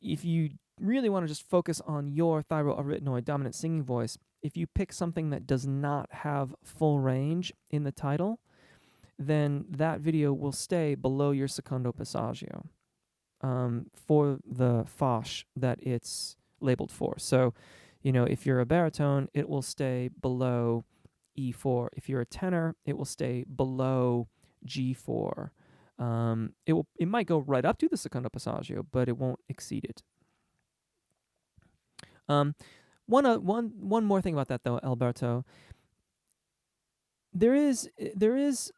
if you really want to just focus on your thyroarytenoid dominant singing voice, if you pick something that does not have full range in the title, then that video will stay below your secondo passaggio for the fasce that it's labeled for. So, if you're a baritone, it will stay below E4. If you're a tenor, it will stay below G4. It might go right up to the secondo passaggio, but it won't exceed it. One more thing about that though, Alberto. There is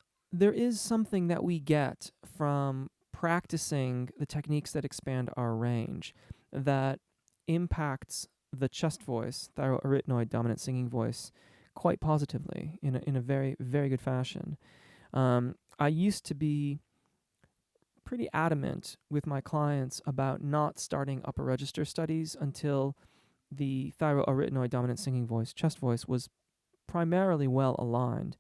something that we get from practicing the techniques that expand our range that impacts the chest voice, thyroarytenoid dominant singing voice, quite positively in a very, very good fashion. I used to be pretty adamant with my clients about not starting upper register studies until the thyroarytenoid dominant singing voice, chest voice, was primarily well aligned.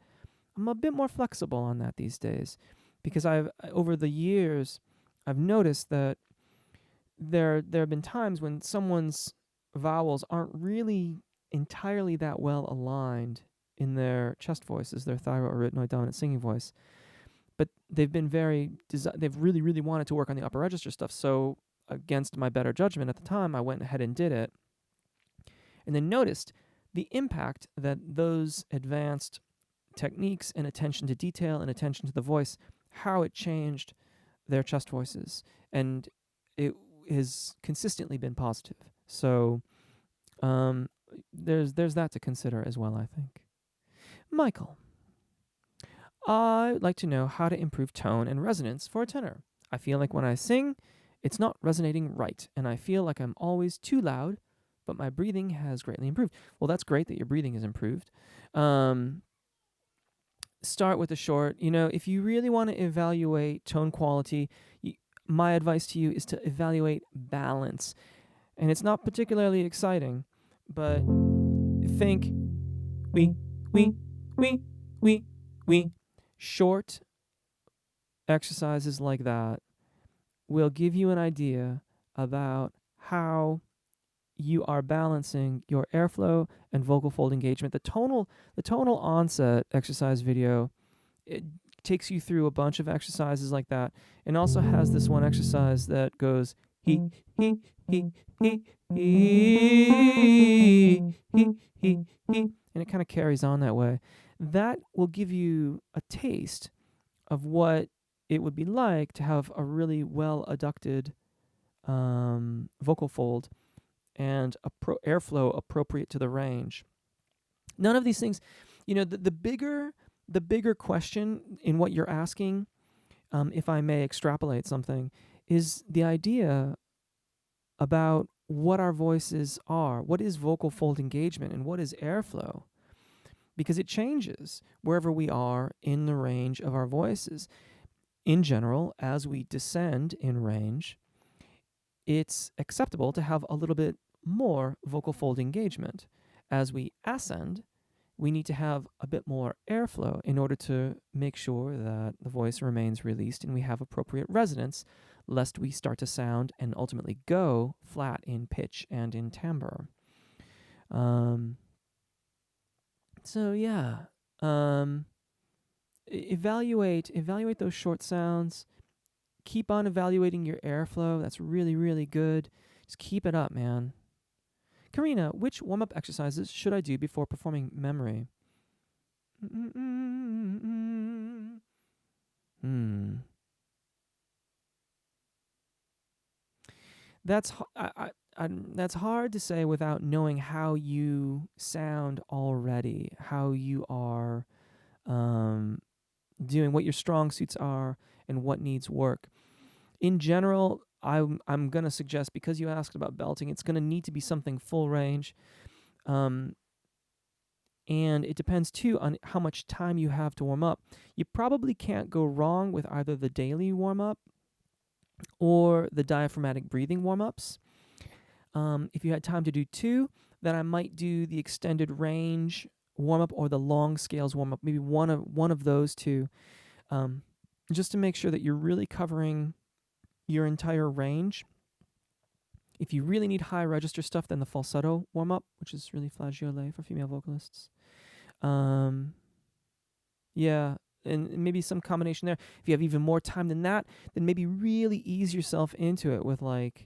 I'm a bit more flexible on that these days, because over the years I've noticed that there have been times when someone's vowels aren't really entirely that well aligned in their chest voices, their thyroarytenoid dominant singing voice, but they've been they've really, really wanted to work on the upper register stuff. So against my better judgment at the time, I went ahead and did it, and then noticed the impact that those advanced techniques and attention to detail and attention to the voice, how it changed their chest voices. And it has consistently been positive. So there's that to consider as well, I think. Michael, I'd like to know how to improve tone and resonance for a tenor. I feel like when I sing, it's not resonating right, and I feel like I'm always too loud, but my breathing has greatly improved. Well, that's great that your breathing has improved. Start with the short. If you really want to evaluate tone quality, my advice to you is to evaluate balance. And it's not particularly exciting, but think we, we, we, we. Short exercises like that will give you an idea about how you are balancing your airflow and vocal fold engagement. The tonal onset exercise video, it takes you through a bunch of exercises like that, and also has this one exercise that goes he, he, he, he, he, and it kind of carries on that way. That will give you a taste of what it would be like to have a really well adducted vocal fold and airflow appropriate to the range. None of these things, the bigger question in what you're asking, if I may extrapolate something, is the idea about what our voices are. What is vocal fold engagement and what is airflow? Because it changes wherever we are in the range of our voices. In general, as we descend in range, it's acceptable to have a little bit more vocal fold engagement. As we ascend, we need to have a bit more airflow in order to make sure that the voice remains released and we have appropriate resonance, lest we start to sound and ultimately go flat in pitch and in timbre. So yeah, um, evaluate those short sounds. Keep on evaluating your airflow. That's really, really good. Just keep it up, man. Karina, which warm-up exercises should I do before performing memory? Hmm. That's hard to say without knowing how you sound already, how you are um, doing, what your strong suits are, and what needs work. In general, I'm gonna suggest, because you asked about belting, it's gonna need to be something full range, and it depends too on how much time you have to warm up. You probably can't go wrong with either the daily warm up or the diaphragmatic breathing warm ups. If you had time to do two, then I might do the extended range warm up or the long scales warm up. Maybe one of those two, um, just to make sure that you're really covering your entire range. If you really need high register stuff, then the falsetto warm up, which is really flageolet for female vocalists. Um, yeah, and maybe some combination there. If you have even more time than that, then maybe really ease yourself into it with like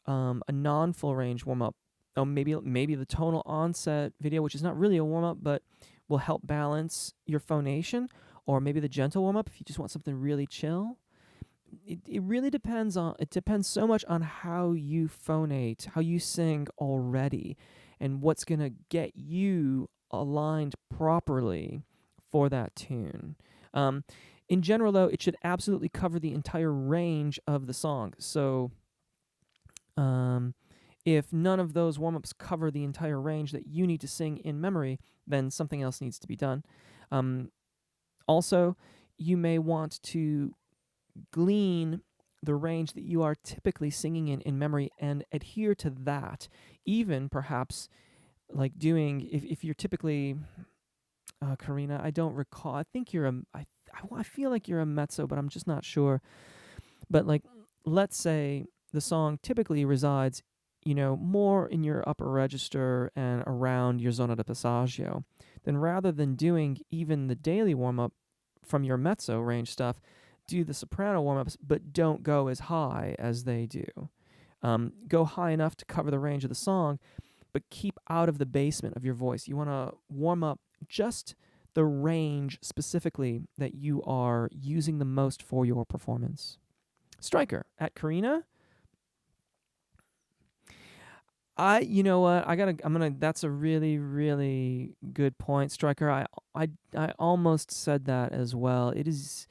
a non-full range warm up. Oh, maybe the tonal onset video, which is not really a warm up, but will help balance your phonation, or maybe the gentle warm up if you just want something really chill. It really depends on, it depends so much on how you phonate, how you sing already, and what's gonna get you aligned properly for that tune. Um, in general, though, it should absolutely cover the entire range of the song. So, if none of those warm ups cover the entire range that you need to sing in memory, then something else needs to be done. Also, you may want to glean the range that you are typically singing in memory and adhere to that. Even perhaps like doing, if you're typically, Karina, I don't recall. I think you're I feel like you're a mezzo, but I'm just not sure. But like, let's say the song typically resides, more in your upper register and around your zona de passaggio. Then rather than doing even the daily warm up from your mezzo range stuff, do the soprano warm ups, but don't go as high as they do. Go high enough to cover the range of the song, but keep out of the basement of your voice. You want to warm up just the range specifically that you are using the most for your performance. Striker at Karina. You know what? That's a really, really good point, Striker. I almost said that as well. It is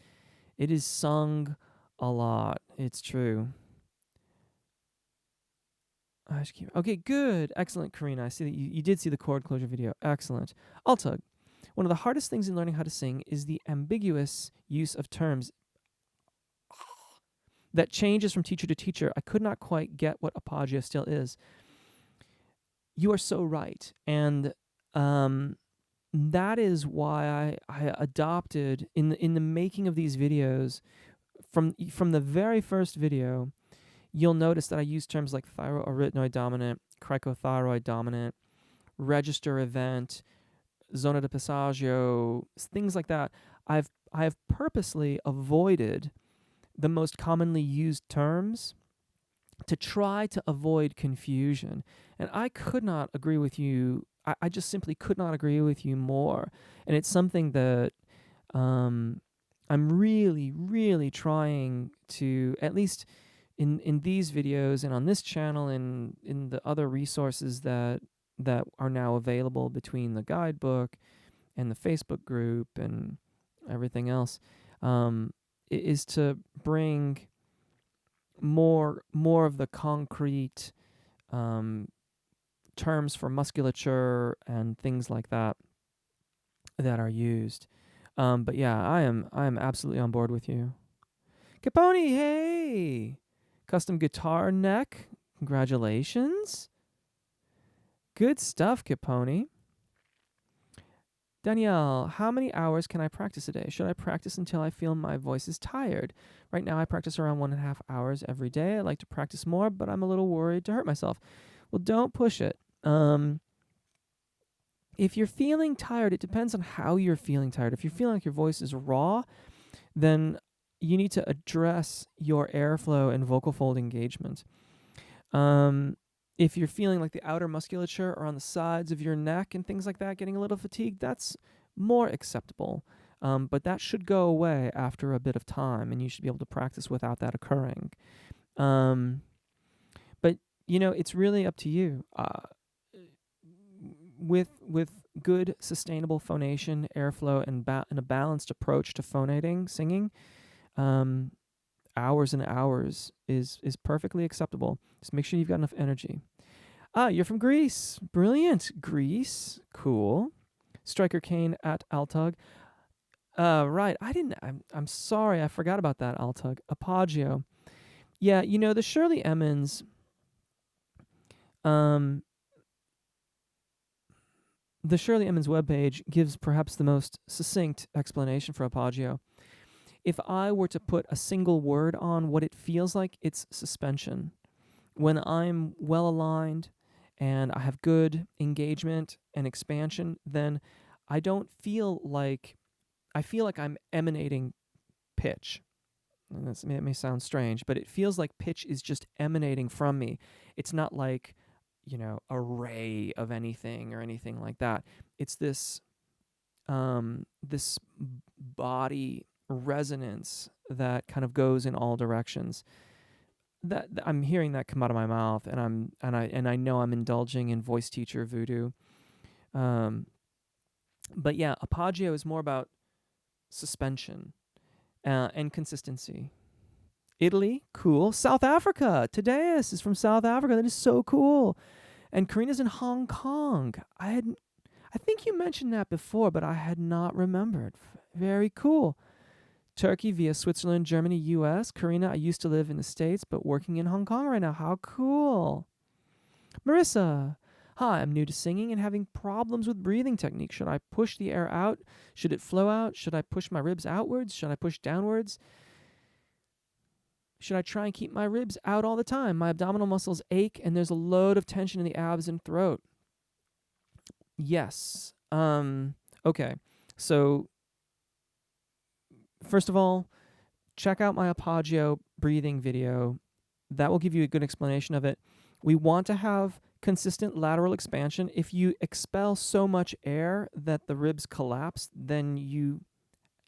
sung a lot. It's true. Okay, good. Excellent, Karina. I see that you did see the chord closure video. Excellent. Altug. One of the hardest things in learning how to sing is the ambiguous use of terms that changes from teacher to teacher. I could not quite get what apoggia still is. You are so right. And that is why I adopted in the making of these videos, from the very first video, you'll notice that I use terms like thyroarytenoid dominant, cricothyroid dominant, register event, zona de passaggio, things like that. I have purposely avoided the most commonly used terms to try to avoid confusion. And I could not agree with you. I just simply could not agree with you more. And it's something that I'm really, really trying to, at least in these videos and on this channel and in the other resources that are now available between the guidebook and the Facebook group and everything else, is to bring more of the concrete terms for musculature and things like that are used. But yeah, I am absolutely on board with you. Capone, hey! Custom guitar neck. Congratulations. Good stuff, Capone. Danielle, how many hours can I practice a day? Should I practice until I feel my voice is tired? Right now, I practice around 1.5 hours every day. I like to practice more, but I'm a little worried to hurt myself. Well, don't push it. If you're feeling tired, it depends on how you're feeling tired. If you're feeling like your voice is raw, then you need to address your airflow and vocal fold engagement. If you're feeling like the outer musculature or on the sides of your neck and things like that getting a little fatigued, that's more acceptable. But that should go away after a bit of time, and you should be able to practice without that occurring. But it's really up to you. With good sustainable phonation, airflow, and a balanced approach to phonating, singing, hours and hours is perfectly acceptable. Just make sure you've got enough energy. You're from Greece. Brilliant. Greece. Cool. Striker Kane at Altug. Right. I'm sorry. I forgot about that, Altug. Apogeo. Yeah, the Shirley Emmons, the Shirley Emmons webpage gives perhaps the most succinct explanation for Apogeo. If I were to put a single word on what it feels like, it's suspension. When I'm well aligned and I have good engagement and expansion, then I don't feel like, I feel like I'm emanating pitch. And it may sound strange, but it feels like pitch is just emanating from me. It's not like, a ray of anything or anything like that. It's this this body resonance that kind of goes in all directions. That I'm hearing that come out of my mouth, and I know I'm indulging in voice teacher voodoo. But yeah, Apogeo is more about suspension and consistency. Italy, cool. South Africa, Tadeus is from South Africa. That is so cool. And Karina's in Hong Kong. I think you mentioned that before, but I had not remembered. Very cool. Turkey via Switzerland, Germany, US. Karina, I used to live in the States, but working in Hong Kong right now. How cool. Marissa, hi, I'm new to singing and having problems with breathing technique. Should I push the air out? Should it flow out? Should I push my ribs outwards? Should I push downwards? Should I try and keep my ribs out all the time? My abdominal muscles ache and there's a load of tension in the abs and throat. Yes. Okay. So first of all, check out my Apogeo breathing video. That will give you a good explanation of it. We want to have consistent lateral expansion. If you expel so much air that the ribs collapse, then you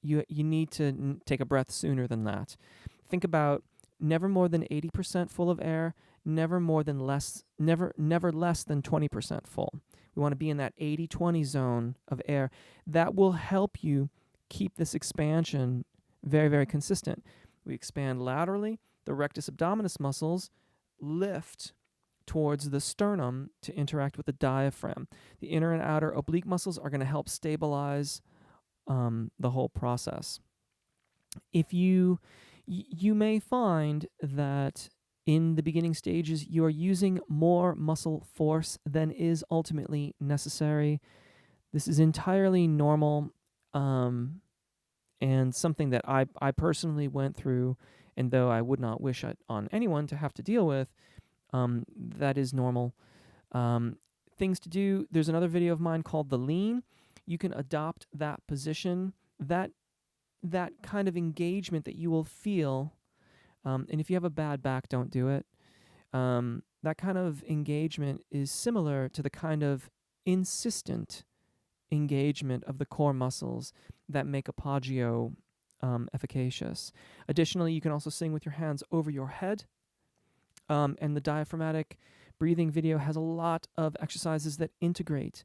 need to take a breath sooner than that. Think about never more than 80% full of air, never less than 20% full. We want to be in that 80-20 zone of air. That will help you keep this expansion very, very consistent. We expand laterally. The rectus abdominis muscles lift towards the sternum to interact with the diaphragm. The inner and outer oblique muscles are going to help stabilize the whole process. If you may find that in the beginning stages you are using more muscle force than is ultimately necessary. This is entirely normal, and something that I personally went through, and though I would not wish it on anyone to have to deal with, that is normal. Things to do, there's another video of mine called The Lean. You can adopt that position, that kind of engagement that you will feel, and if you have a bad back, don't do it. That kind of engagement is similar to the kind of insistent engagement of the core muscles that make Apogeo efficacious. Additionally, you can also sing with your hands over your head, and the diaphragmatic breathing video has a lot of exercises that integrate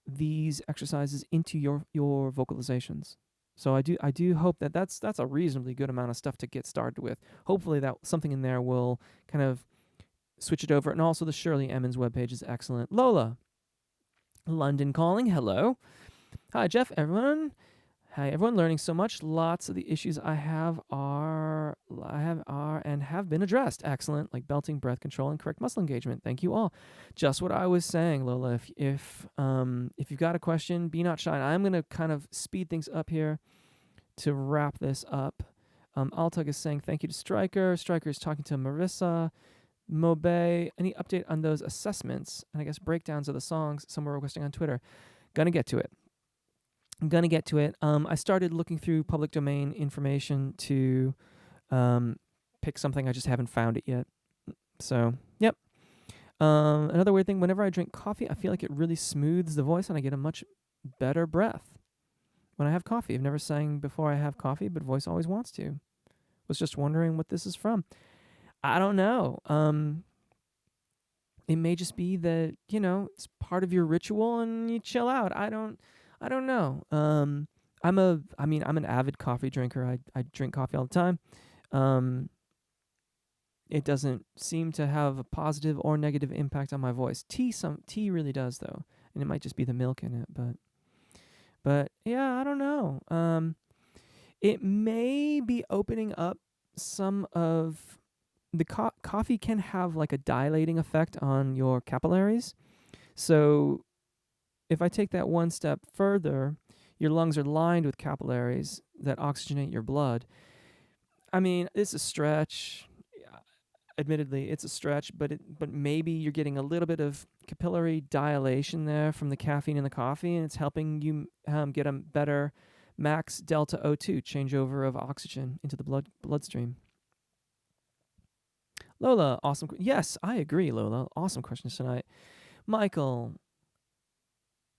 these exercises into your vocalizations. So I do hope that that's a reasonably good amount of stuff to get started with. Hopefully that something in there will kind of switch it over. And also the Shirley Emmons webpage is excellent. Lola, London calling. Hello. Hi, Jeff, everyone. Hi, everyone learning so much. Lots of the issues I have and have been addressed. Excellent, like belting, breath control, and correct muscle engagement. Thank you all. Just what I was saying, Lola. If you've got a question, be not shy. I'm gonna kind of speed things up here to wrap this up. Altug is saying thank you to Striker. Striker is talking to Marissa. Mobe, any update on those assessments and I guess breakdowns of the songs? Some were requesting on Twitter. Gonna get to it. I'm gonna get to it. I started looking through public domain information to pick something. I just haven't found it yet. So, yep. Another weird thing, whenever I drink coffee, I feel like it really smooths the voice and I get a much better breath when I have coffee. I've never sang before I have coffee, but voice always wants to. Was just wondering what this is from. I don't know. It may just be that, it's part of your ritual and you chill out. I don't know. I'm an avid coffee drinker. I drink coffee all the time. It doesn't seem to have a positive or negative impact on my voice. Tea really does though, and it might just be the milk in it. But yeah, I don't know. It may be opening up some of the coffee can have like a dilating effect on your capillaries. So if I take that one step further, your lungs are lined with capillaries that oxygenate your blood. I mean, it's a stretch. Admittedly, it's a stretch, but maybe you're getting a little bit of capillary dilation there from the caffeine in the coffee, and it's helping you get a better max delta O2 changeover of oxygen into the bloodstream. Lola, awesome. Yes, I agree, Lola. Awesome questions tonight. Michael,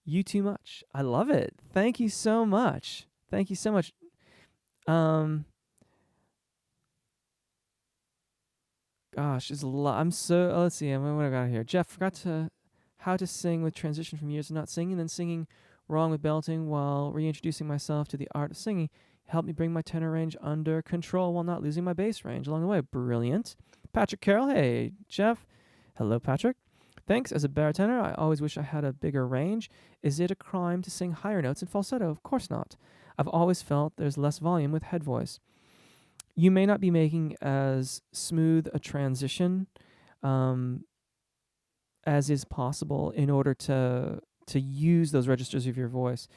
you too much. I love it. Thank you so much. Thank you so much. Gosh, there's a lot. Let's see. What I got here? Jeff forgot how to sing with transition from years of not singing, then singing wrong with belting while reintroducing myself to the art of singing. Helped me bring my tenor range under control while not losing my bass range along the way. Brilliant. Patrick Carroll, hey, Jeff. Hello, Patrick. Thanks. As a baritone, I always wish I had a bigger range. Is it a crime to sing higher notes in falsetto? Of course not. I've always felt there's less volume with head voice. You may not be making as smooth a transition as is possible in order to use those registers of your voice.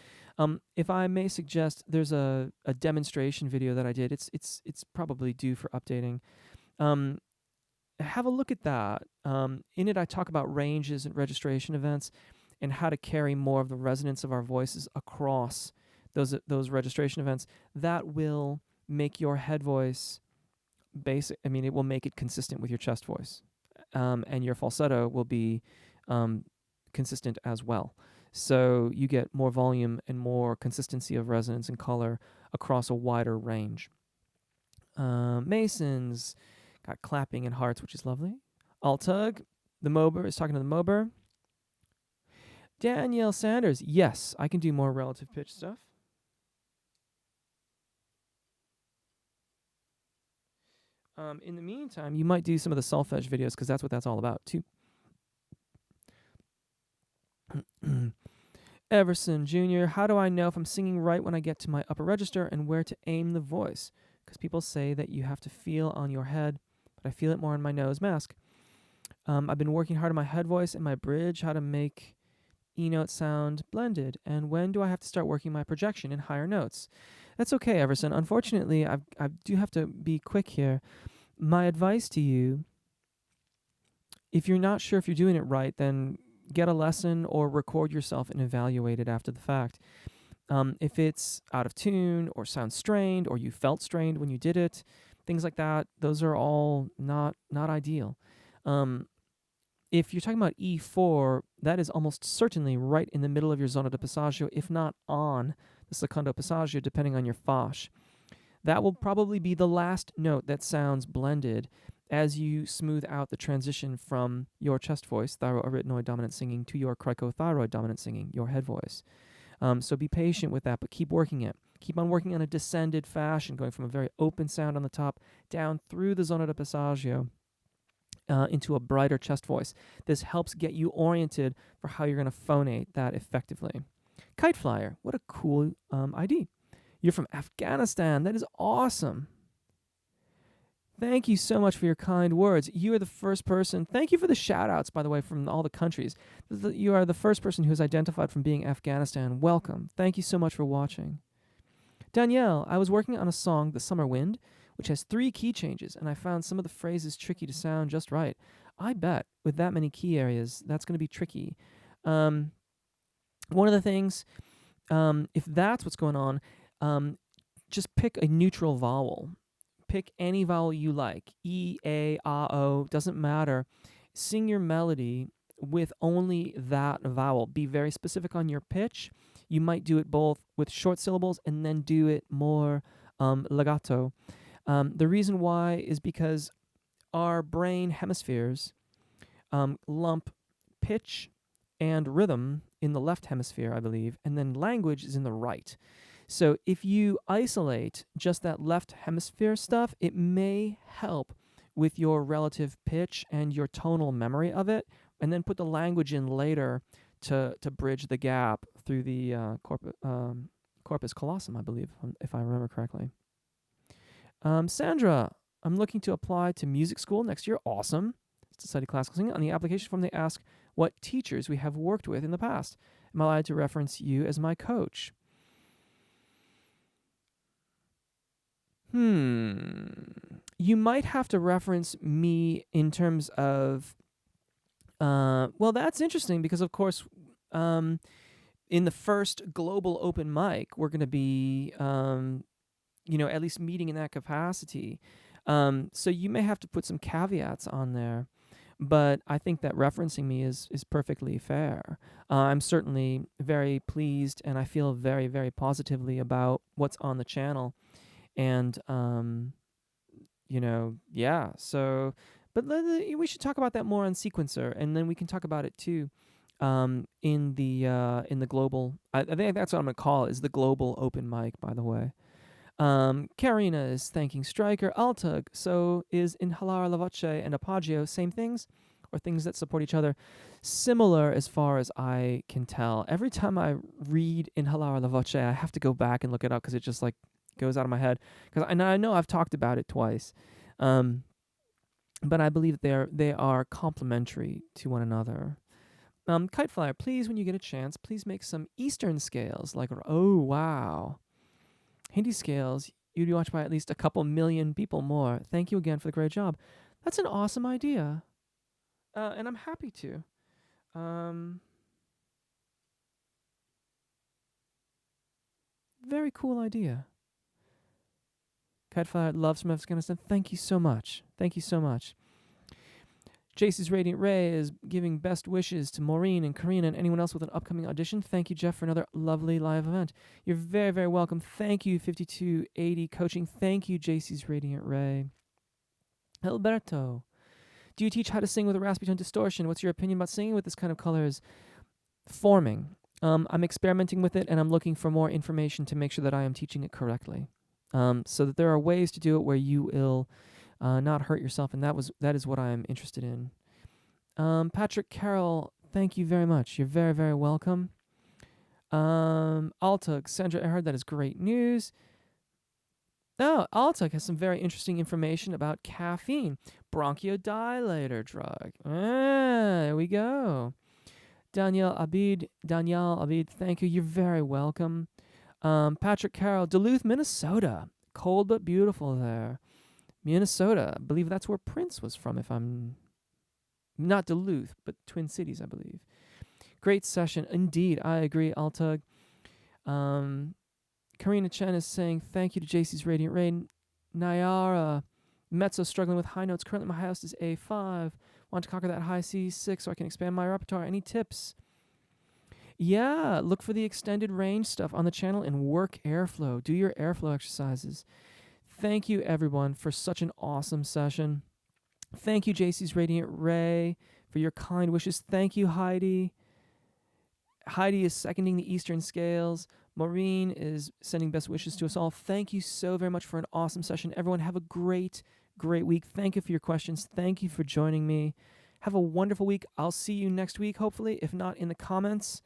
If I may suggest, there's a demonstration video that I did. It's probably due for updating. Have a look at that. In it, I talk about ranges and registration events and how to carry more of the resonance of our voices across those registration events. That will make your head voice basic. I mean, it will make it consistent with your chest voice, and your falsetto will be consistent as well. So you get more volume and more consistency of resonance and color across a wider range. Mason's got clapping and hearts, which is lovely. Altug, the Mober is talking to the Mober. Danielle Sanders, yes, I can do more relative pitch stuff. In the meantime, you might do some of the solfege videos because that's what that's all about too. Everson Jr., how do I know if I'm singing right when I get to my upper register and where to aim the voice? Because people say that you have to feel on your head, but I feel it more on my nose mask. I've been working hard on my head voice and my bridge, how to make E-note sound blended, and when do I have to start working my projection in higher notes? That's okay, Everson. Unfortunately, I do have to be quick here. My advice to you, if you're not sure if you're doing it right, then get a lesson or record yourself and evaluate it after the fact. If it's out of tune or sounds strained or you felt strained when you did it, things like that, those are all not ideal. If you're talking about E4, that is almost certainly right in the middle of your zona de passaggio, if not on the secondo passaggio, depending on your fasce. That will probably be the last note that sounds blended as you smooth out the transition from your chest voice, thyroarytenoid dominant singing, to your cricothyroid dominant singing, your head voice. So be patient with that, but keep working it. Keep on working on a descended fashion, going from a very open sound on the top down through the zona de passaggio into a brighter chest voice. This helps get you oriented for how you're going to phonate that effectively. Kite Flyer, what a cool ID. You're from Afghanistan. That is awesome. Thank you so much for your kind words. You are the first person. Thank you for the shout-outs, by the way, from all the countries. You are the first person who has identified from being Afghanistan. Welcome. Thank you so much for watching. Danielle, I was working on a song, The Summer Wind, which has 3 key changes, and I found some of the phrases tricky to sound just right. I bet with that many key areas, that's going to be tricky. One of the things, if that's what's going on, just pick a neutral vowel. Pick any vowel you like. E, A, A, O, doesn't matter. Sing your melody with only that vowel. Be very specific on your pitch. You might do it both with short syllables and then do it more legato. The reason why is because our brain hemispheres lump pitch and rhythm in the left hemisphere, I believe, and then language is in the right. So if you isolate just that left hemisphere stuff, it may help with your relative pitch and your tonal memory of it, and then put the language in later to bridge the gap through the corpus callosum, I believe, if I remember correctly. Sandra, I'm looking to apply to music school next year. Awesome. To study classical singing. On the application form, they ask what teachers we have worked with in the past. Am I allowed to reference you as my coach? You might have to reference me in terms of, well, that's interesting because, of course, in the first global open mic, we're going to be, at least meeting in that capacity. So you may have to put some caveats on there. But I think that referencing me is perfectly fair. I'm certainly very pleased, and I feel very, very positively about what's on the channel. And, yeah. So, but we should talk about that more on Sequencer, and then we can talk about it too in the global. I think that's what I'm going to call it, is the global open mic, by the way. Karina is thanking Striker. Altug, so is Inhalar la voce and Apagio same things or things that support each other? Similar as far as I can tell. Every time I read Inhalar la voce, I have to go back and look it up because it just like goes out of my head. Because I know I've talked about it twice. But I believe they are complementary to one another. Kiteflyer, please, when you get a chance, please make some Eastern scales. Like, oh, wow. Hindi scales, you'd be watched by at least a couple million people more. Thank you again for the great job. That's an awesome idea. And I'm happy to. Very cool idea. Kitefire loves from Afghanistan. Thank you so much. Thank you so much. JC's Radiant Ray is giving best wishes to Maureen and Karina and anyone else with an upcoming audition. Thank you, Jeff, for another lovely live event. You're very, very welcome. Thank you, 5280 Coaching. Thank you, JC's Radiant Ray. Alberto, do you teach how to sing with a raspy tone distortion? What's your opinion about singing with this kind of colors? Forming. I'm experimenting with it, and I'm looking for more information to make sure that I am teaching it correctly. So that there are ways to do it where you will not hurt yourself, and that is what I'm interested in. Patrick Carroll, thank you very much. You're very, very welcome. Altug, Sandra, I heard that is great news. Oh, Altug has some very interesting information about caffeine. Bronchodilator drug. There we go. Danielle Abid, thank you. You're very welcome. Patrick Carroll, Duluth, Minnesota. Cold but beautiful there. Minnesota. I believe that's where Prince was from, if I'm not Duluth, but Twin Cities, I believe. Great session. Indeed, I agree, Altug. Karina Chen is saying, thank you to JC's Radiant Rain. Nyara, mezzo struggling with high notes. Currently, my highest is A5. Want to conquer that high C6 so I can expand my repertoire. Any tips? Yeah, look for the extended range stuff on the channel and work airflow. Do your airflow exercises. Thank you, everyone, for such an awesome session. Thank you, JC's Radiant Ray, for your kind wishes. Thank you, Heidi. Heidi is seconding the Eastern scales. Maureen is sending best wishes to us all. Thank you so very much for an awesome session. Everyone, have a great, great week. Thank you for your questions. Thank you for joining me. Have a wonderful week. I'll see you next week, hopefully, if not in the comments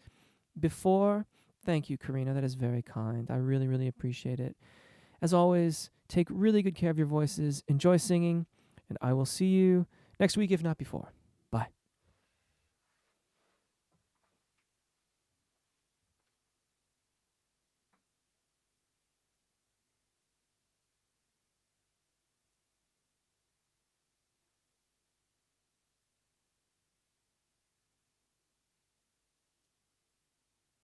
before. Thank you, Karina. That is very kind. I really, really appreciate it. As always, take really good care of your voices. Enjoy singing, and I will see you next week, if not before.